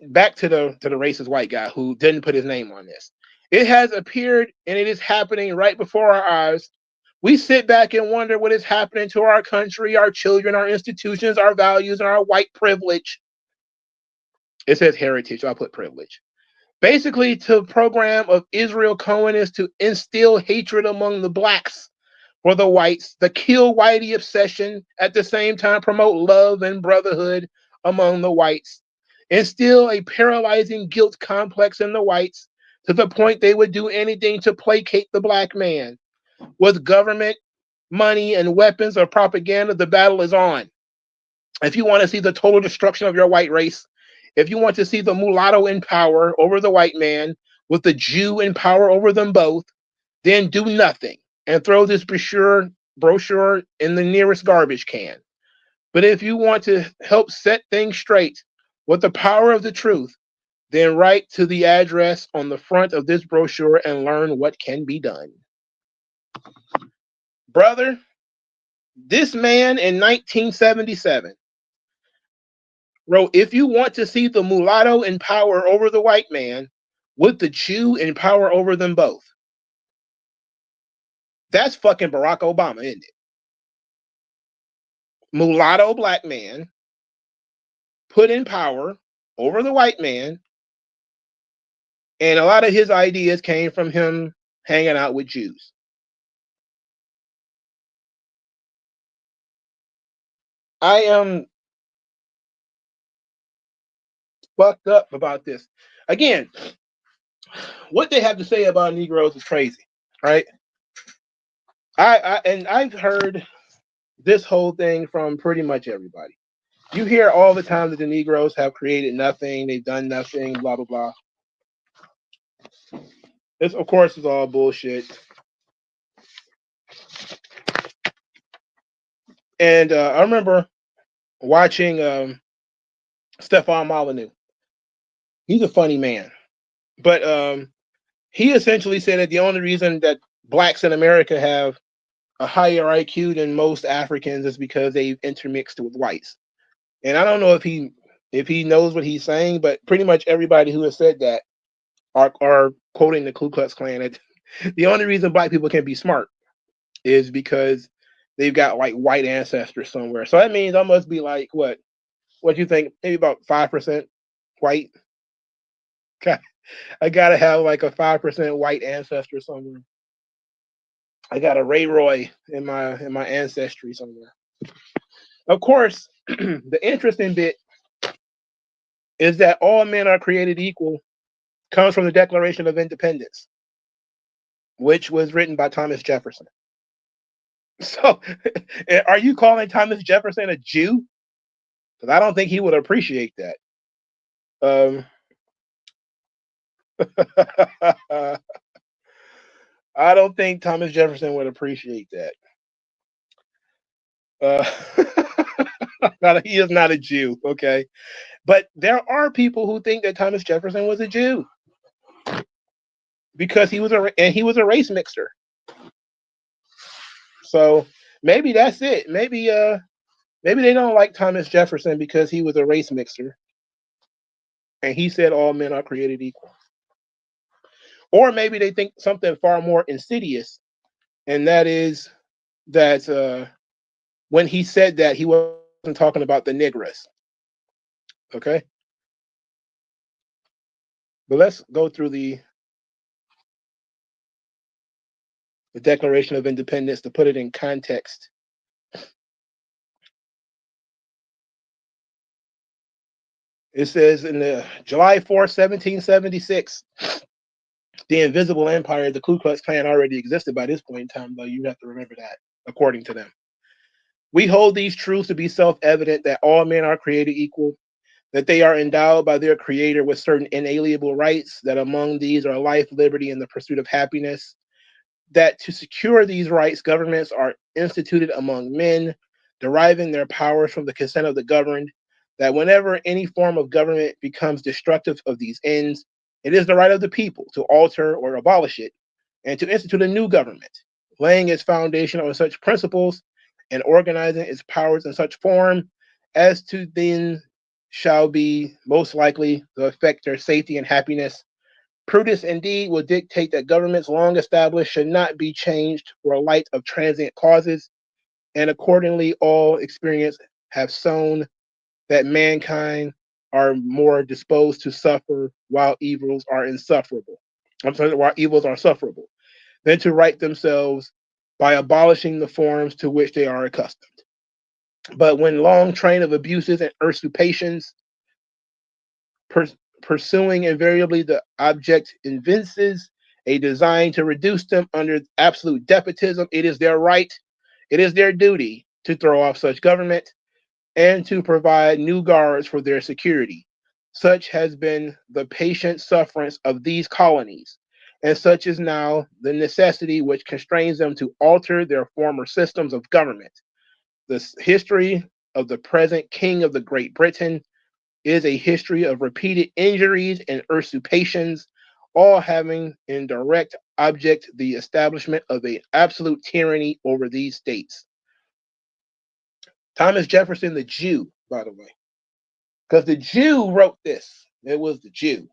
Back to the racist white guy who didn't put his name on this. It has appeared and it is happening right before our eyes. We sit back and wonder what is happening to our country, our children, our institutions, our values, and our white privilege. It says heritage. I'll put privilege. Basically, the program of Israel Cohen is to instill hatred among the blacks for the whites, the kill whitey obsession, at the same time promote love and brotherhood among the whites, instill a paralyzing guilt complex in the whites to the point they would do anything to placate the black man. With government, money, and weapons of propaganda, the battle is on. If you want to see the total destruction of your white race, if you want to see the mulatto in power over the white man, with the Jew in power over them both, then do nothing and throw this brochure in the nearest garbage can. But if you want to help set things straight with the power of the truth, then write to the address on the front of this brochure and learn what can be done. Brother, this man in 1977 wrote, if you want to see the mulatto in power over the white man, with the Jew in power over them both. That's fucking Barack Obama, isn't it? Mulatto black man put in power over the white man, and a lot of his ideas came from him hanging out with Jews. I am fucked up about this. Again, what they have to say about Negroes is crazy, right? I've heard this whole thing from pretty much everybody. You hear all the time that the Negroes have created nothing, they've done nothing, blah blah blah. This, of course, is all bullshit. And I remember watching Stefan Molyneux. He's a funny man, but he essentially said that the only reason that blacks in America have a higher IQ than most Africans is because they've intermixed with whites. And I don't know if he knows what he's saying, but pretty much everybody who has said that are quoting the Ku Klux Klan. That the only reason black people can be smart is because they've got like white ancestors somewhere. So that means I must be like what do you think? Maybe about 5% white. I gotta have like a 5% white ancestor somewhere. I got a Ray Roy in my ancestry somewhere. Of course, the interesting bit is that all men are created equal comes from the Declaration of Independence, which was written by Thomas Jefferson. So, are you calling Thomas Jefferson a Jew? Because I don't think he would appreciate that. I don't think Thomas Jefferson would appreciate that. He is not a Jew, okay? But there are people who think that Thomas Jefferson was a Jew because he was a race mixer. So maybe that's it. Maybe they don't like Thomas Jefferson because he was a race mixer, and he said all men are created equal. Or maybe they think something far more insidious, and that is that when he said that, he wasn't talking about the Negress. Okay, but let's go through the Declaration of Independence to put it in context. It says in the July 4th, 1776, the invisible empire, the Ku Klux Klan, already existed by this point in time, though you have to remember that, according to them. We hold these truths to be self-evident that all men are created equal, that they are endowed by their creator with certain inalienable rights, that among these are life, liberty, and the pursuit of happiness, that to secure these rights, governments are instituted among men, deriving their powers from the consent of the governed, that whenever any form of government becomes destructive of these ends, it is the right of the people to alter or abolish it, and to institute a new government, laying its foundation on such principles and organizing its powers in such form as to then shall be most likely to affect their safety and happiness. Prudence indeed will dictate that governments long established should not be changed for a light of transient causes, and accordingly all experience have shown that mankind are more disposed to suffer while evils are insufferable. I'm sorry, while evils are sufferable, than to right themselves by abolishing the forms to which they are accustomed. But when long train of abuses and usurpations pursuing invariably the object evinces a design to reduce them under absolute despotism, it is their right, it is their duty to throw off such government and to provide new guards for their security. Such has been the patient sufferance of these colonies, and such is now the necessity which constrains them to alter their former systems of government. The history of the present King of the Great Britain is a history of repeated injuries and usurpations, all having in direct object the establishment of an absolute tyranny over these states. Thomas Jefferson, the Jew, by the way, because the Jew wrote this. It was the Jew.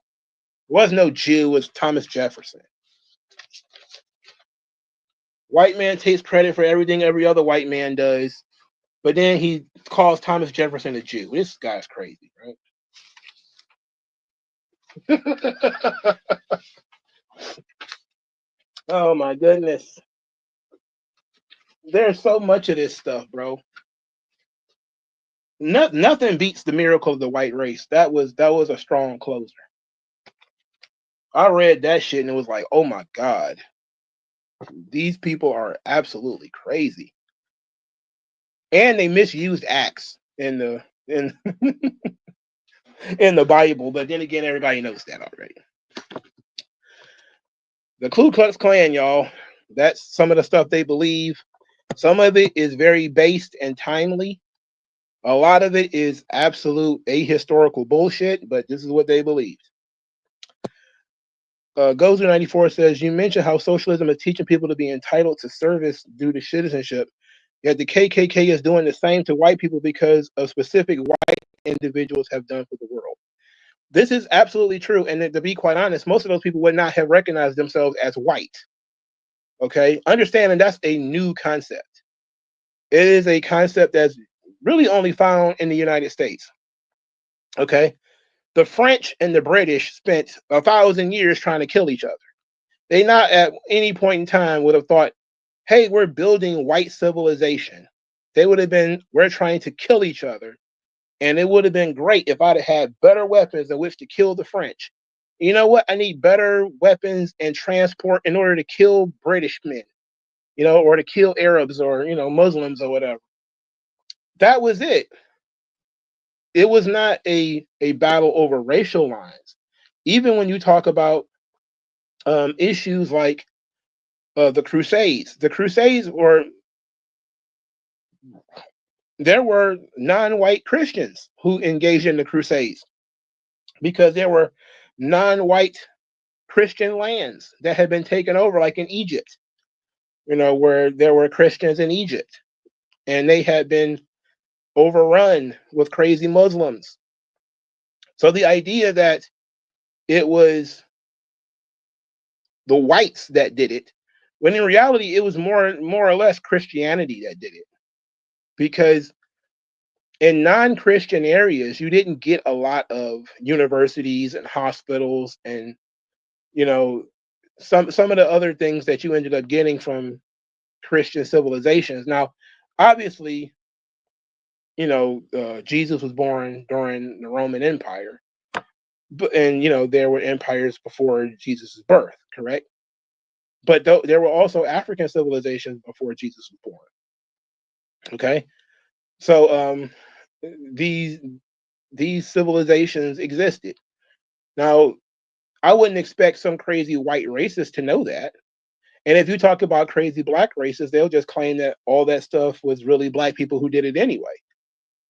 Was no Jew, it was Thomas Jefferson. White man takes credit for everything every other white man does, but then he calls Thomas Jefferson a Jew. This guy's crazy, right? Oh my goodness. There's so much of this stuff, bro. Nothing beats the miracle of the white race. That was a strong closer. I read that shit and it was like, oh my God. These people are absolutely crazy. And they misused acts in the in the Bible, but then again, everybody knows that already. The Ku Klux Klan, y'all, that's some of the stuff they believe. Some of it is very based and timely. A lot of it is absolute ahistorical bullshit, but this is what they believe. Gozer94 says, you mentioned how socialism is teaching people to be entitled to service due to citizenship, yet the KKK is doing the same to white people because of specific white individuals have done for the world. This is absolutely true, and to be quite honest, most of those people would not have recognized themselves as white. Okay? Understanding that's a new concept. It is a concept that's really only found in the United States. Okay? The French and the British spent 1,000 years trying to kill each other. They not at any point in time would have thought, hey, we're building white civilization. They would have been, we're trying to kill each other. And it would have been great if I'd have had better weapons in which to kill the French. You know what? I need better weapons and transport in order to kill British men, or to kill Arabs or, Muslims or whatever. That was it. It was not a battle over racial lines. Even when you talk about issues like the Crusades there were non-white Christians who engaged in the Crusades because there were non-white Christian lands that had been taken over, like in Egypt, where there were Christians in Egypt and they had been overrun with crazy Muslims. So the idea that it was the whites that did it, when in reality it was more or less Christianity that did it, because in non-Christian areas you didn't get a lot of universities and hospitals and some of the other things that you ended up getting from Christian civilizations. Now, obviously, Jesus was born during the Roman Empire, and there were empires before Jesus' birth, correct? But there were also African civilizations before Jesus was born. Okay, so these civilizations existed. Now, I wouldn't expect some crazy white racist to know that. And if you talk about crazy black racists, they'll just claim that all that stuff was really black people who did it anyway.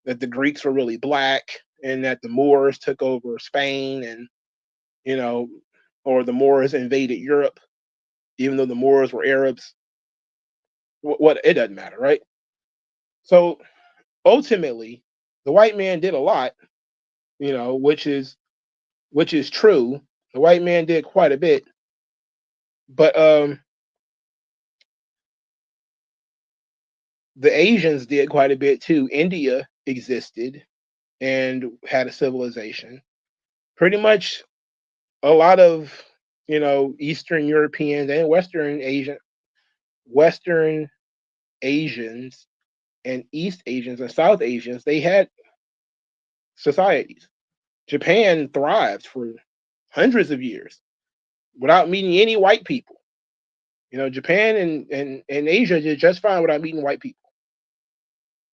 That the Greeks were really black and that the Moors took over Spain and, or the Moors invaded Europe, even though the Moors were Arabs. What it doesn't matter, right? So ultimately, the white man did a lot, which is true. The white man did quite a bit, but the Asians did quite a bit too. India existed and had a civilization. Pretty much a lot of, Eastern Europeans and Western Asians and East Asians and South Asians, they had societies. Japan thrived for hundreds of years without meeting any white people. Japan and Asia did just fine without meeting white people,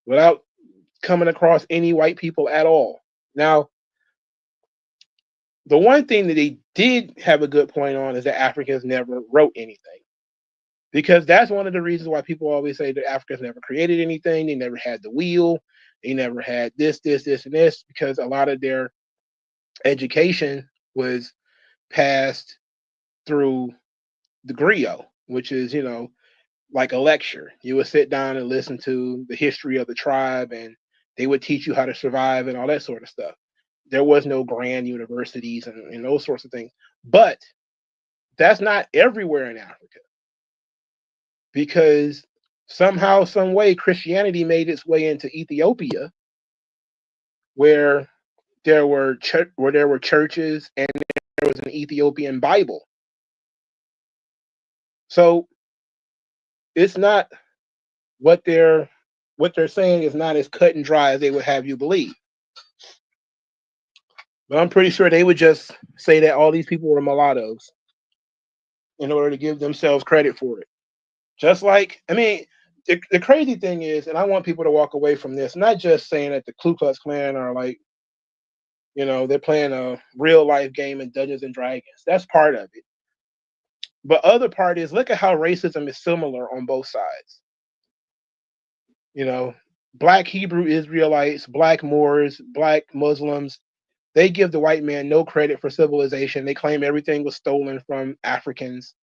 without coming across any white people at all. Now, the one thing that they did have a good point on is that Africans never wrote anything. Because that's one of the reasons why people always say that Africans never created anything. They never had the wheel. They never had this, and this, because a lot of their education was passed through the griot, which is, like a lecture. You would sit down and listen to the history of the tribe, and they would teach you how to survive and all that sort of stuff. There was no grand universities and those sorts of things. But that's not everywhere in Africa, because somehow, some way, Christianity made its way into Ethiopia, where where there were churches and there was an Ethiopian Bible. So it's not what they're saying is not as cut and dry as they would have you believe. But I'm pretty sure they would just say that all these people were mulattoes in order to give themselves credit for it. Just like, I mean, the crazy thing is, and I want people to walk away from this, not just saying that the Ku Klux Klan are like, they're playing a real life game in Dungeons and Dragons. That's part of it. But other part is, look at how racism is similar on both sides. Black Hebrew Israelites, black Moors, black Muslims, they give the white man no credit for civilization. They claim everything was stolen from Africans.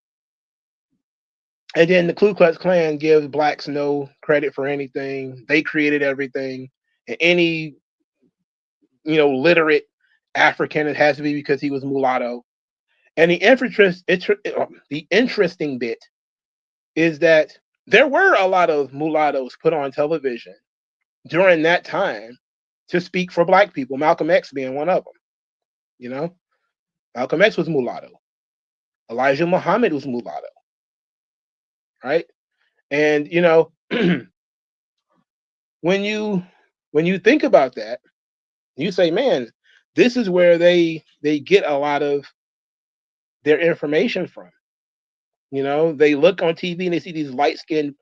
And then the Ku Klux Klan gives blacks no credit for anything. They created everything. And any, literate African, it has to be because he was mulatto. And the interesting bit is that there were a lot of mulattoes put on television during that time to speak for black people, Malcolm X being one of them. Malcolm X was mulatto. Elijah Muhammad was mulatto. Right? And when you think about that, you say, man, this is where they get a lot of their information from. They look on TV and they see these light-skinned.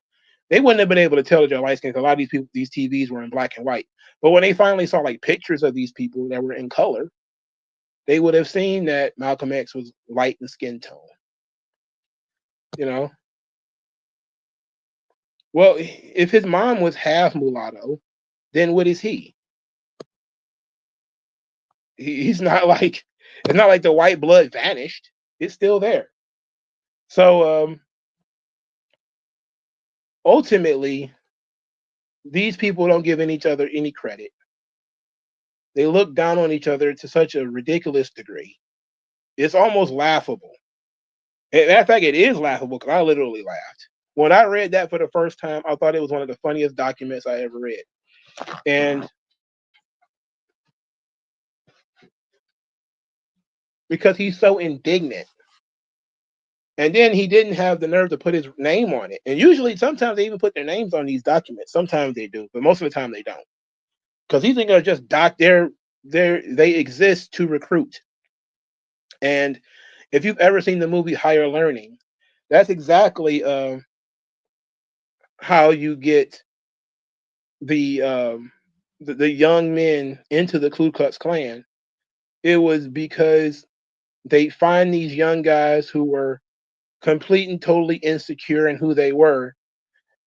They wouldn't have been able to tell that they're light-skinned because a lot of these people, these TVs were in black and white. But when they finally saw like pictures of these people that were in color, they would have seen that Malcolm X was light in skin tone. Well, if his mom was half mulatto, then what is he? He's not like, it's not like the white blood vanished. It's still there. So ultimately, these people don't give each other any credit. They look down on each other to such a ridiculous degree. It's almost laughable. In fact, it is laughable because I literally laughed. When I read that for the first time, I thought it was one of the funniest documents I ever read. And because he's so indignant. And then he didn't have the nerve to put his name on it. And usually, sometimes they even put their names on these documents. Sometimes they do, but most of the time they don't. Because these things are just they exist to recruit. And if you've ever seen the movie Higher Learning, that's exactly how you get the young men into the Ku Klux Klan. It was because they find these young guys who were complete and totally insecure in who they were,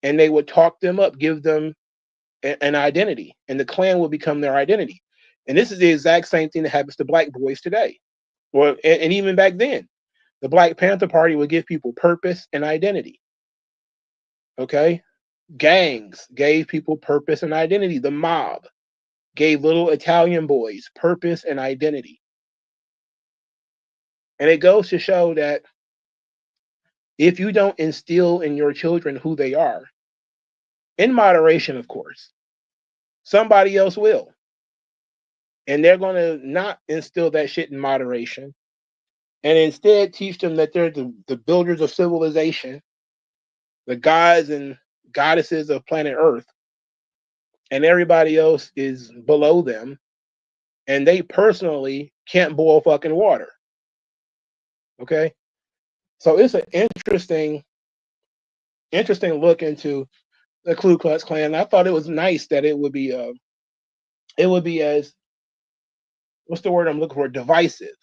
and they would talk them up, give them an identity, and the Klan will become their identity. And this is the exact same thing that happens to black boys today. Well, and even back then, the Black Panther Party would give people purpose and identity. Okay? Gangs gave people purpose and identity. The mob gave little Italian boys purpose and identity. And it goes to show that if you don't instill in your children who they are, in moderation, of course, somebody else will. And they're going to not instill that shit in moderation and instead teach them that they're the builders of civilization, the gods and goddesses of planet Earth, and everybody else is below them, and they personally can't boil fucking water. Okay? So it's an interesting look into the Ku Klux Klan. I thought it was nice that it would be as, what's the word I'm looking for, divisive,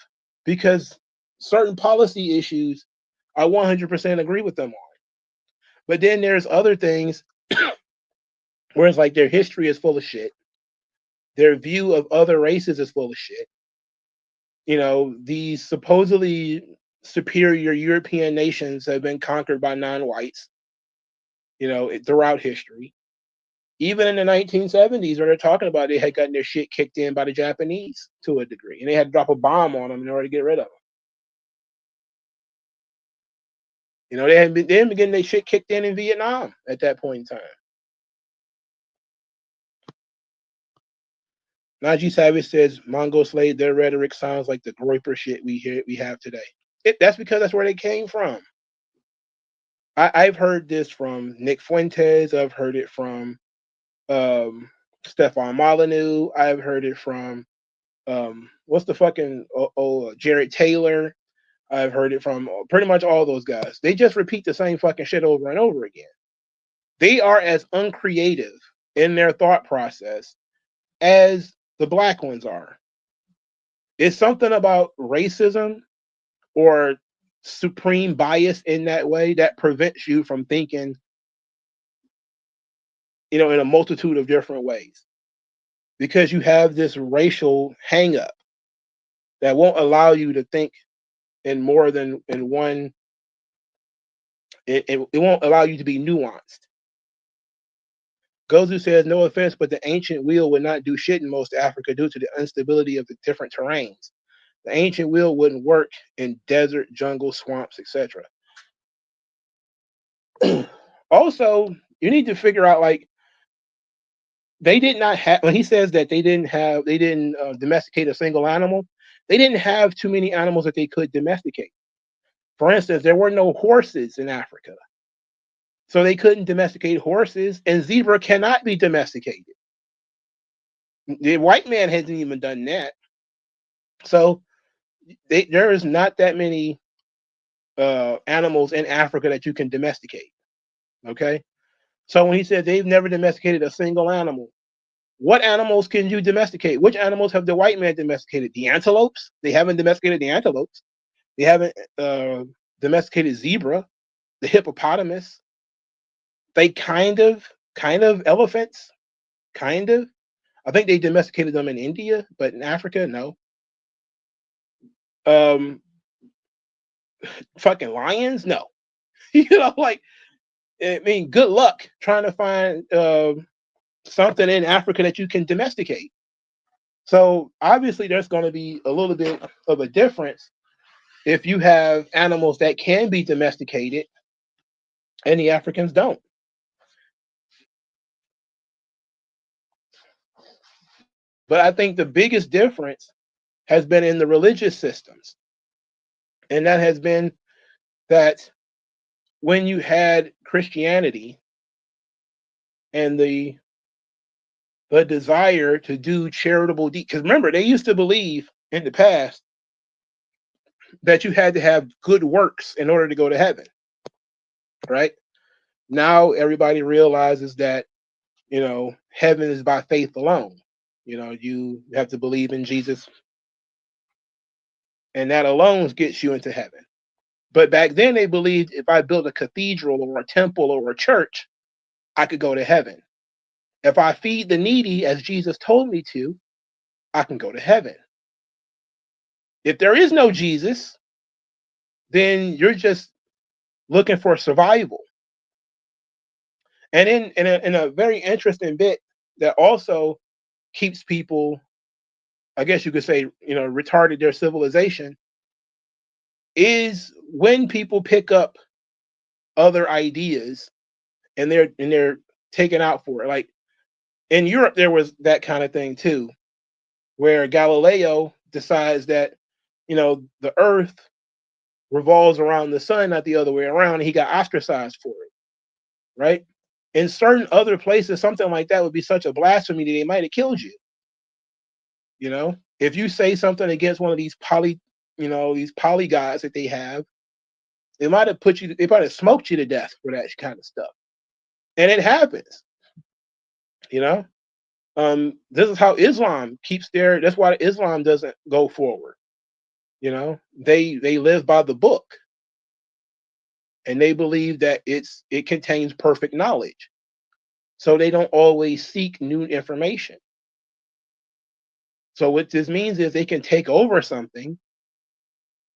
because certain policy issues I 100% agree with them on. But then there's other things where it's like their history is full of shit. Their view of other races is full of shit. These supposedly superior European nations have been conquered by non-whites, throughout history. Even in the 1970s, where they're talking about they had gotten their shit kicked in by the Japanese to a degree, and they had to drop a bomb on them in order to get rid of them. You know, they hadn't been getting their shit kicked in Vietnam at that point in time. Najee Savage says MongoSlade, their rhetoric sounds like the groiper shit we have today. That's because that's where they came from. I've heard this from Nick Fuentes. I've heard it from Stefan Molyneux. I've heard it from what's the fucking Jared Taylor. I've heard it from pretty much all those guys. They just repeat the same fucking shit over and over again. They are as uncreative in their thought process as the black ones are. It's something about racism or supreme bias in that way that prevents you from thinking, you know, in a multitude of different ways. Because you have this racial hang up that won't allow you to think in more than in one. It won't allow you to be nuanced. Gozu says, no offense, but the ancient wheel would not do shit in most Africa due to the instability of the different terrains. The ancient wheel wouldn't work in desert, jungle, swamps, etc. Also, you need to figure out, like, they did not have, when he says that they didn't domesticate a single animal, they didn't have too many animals that they could domesticate. For instance, there were no horses in Africa. So they couldn't domesticate horses, and zebra cannot be domesticated. The white man hasn't even done that. So there is not that many animals in Africa that you can domesticate. Okay? So when he said they've never domesticated a single animal, what animals can you domesticate? Which animals have the white man domesticated? The antelopes? They haven't domesticated the antelopes. They haven't domesticated zebra, the hippopotamus. They kind of elephants, kind of. I think they domesticated them in India, but in Africa, no. Fucking lions, no. You know, like, I mean, good luck trying to find something in Africa that you can domesticate. So obviously, there's going to be a little bit of a difference if you have animals that can be domesticated and the Africans don't. But I think the biggest difference has been in the religious systems. And that has been that when you had Christianity and the desire to do charitable deeds, because remember, they used to believe in the past that you had to have good works in order to go to heaven, right? Now everybody realizes that, you know, heaven is by faith alone. You know, you have to believe in Jesus, and that alone gets you into heaven. But back then they believed if I built a cathedral or a temple or a church, I could go to heaven. If I feed the needy as Jesus told me to, I can go to heaven. If there is no Jesus, then you're just looking for survival. And in a very interesting bit that also keeps people, I guess you could say, you know, retarded their civilization, is when people pick up other ideas and they're taken out for it. Like in Europe, there was that kind of thing too, where Galileo decides that, you know, the Earth revolves around the sun, not the other way around, and he got ostracized for it, right? In certain other places, something like that would be such a blasphemy that they might have killed you. You know, if you say something against one of these these poly guys that they have, they might have they might have smoked you to death for that kind of stuff. And it happens, you know. This is how Islam keeps that's why Islam doesn't go forward. You know, they live by the book, and they believe that it contains perfect knowledge. So they don't always seek new information. So what this means is they can take over something,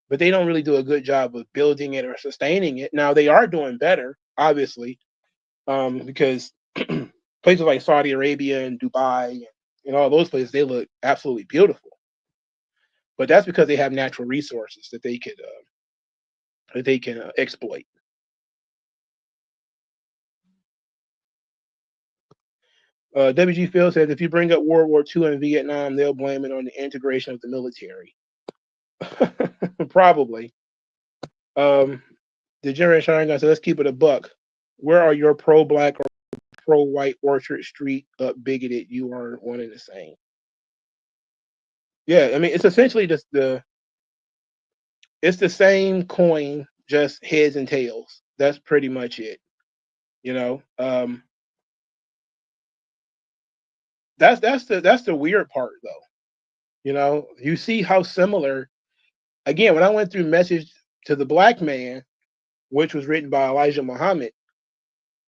but they don't really do a good job of building it or sustaining it. Now they are doing better, obviously, because places like Saudi Arabia and Dubai and all those places, they look absolutely beautiful. But that's because they have natural resources that they can exploit. WG Phil says if you bring up World War II and Vietnam, they'll blame it on the integration of the military. Probably. The Generation Shine said, let's keep it a buck. Where are your pro-black or pro-white Orchard Street up bigoted? You are one and the same. Yeah, I mean it's essentially just it's the same coin, just heads and tails. That's pretty much it. You know, that's the weird part though. You know, you see how similar. Again, when I went through Message to the Black Man, which was written by Elijah Muhammad,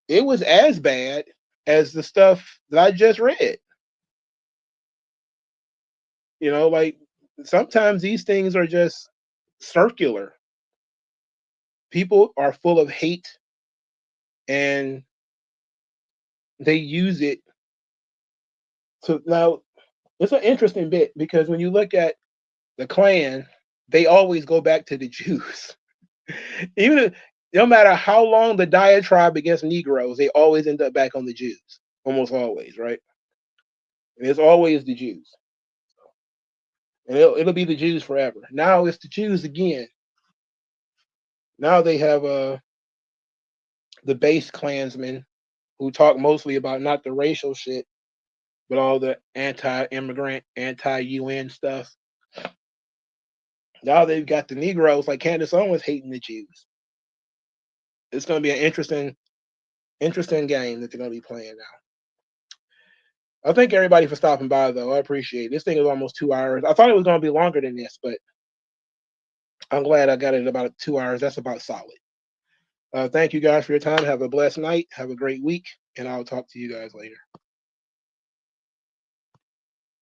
it was as bad as the stuff that I just read. You know, like sometimes these things are just circular. People are full of hate and they use it to now it's an interesting bit because when you look at the Klan, they always go back to the Jews. Even if, no matter how long the diatribe against Negroes, they always end up back on the Jews. Almost always, right? And it's always the Jews. And it'll be the Jews forever. Now it's the Jews again. Now they have the base Klansmen who talk mostly about not the racial shit, but all the anti-immigrant, anti-UN stuff. Now they've got the Negroes like Candace Owens hating the Jews. It's going to be an interesting game that they're going to be playing now. I thank everybody for stopping by, though. I appreciate it. This thing is almost 2 hours. I thought it was going to be longer than this, but I'm glad I got it about 2 hours. That's about solid. Thank you guys for your time. Have a blessed night. Have a great week, and I'll talk to you guys later.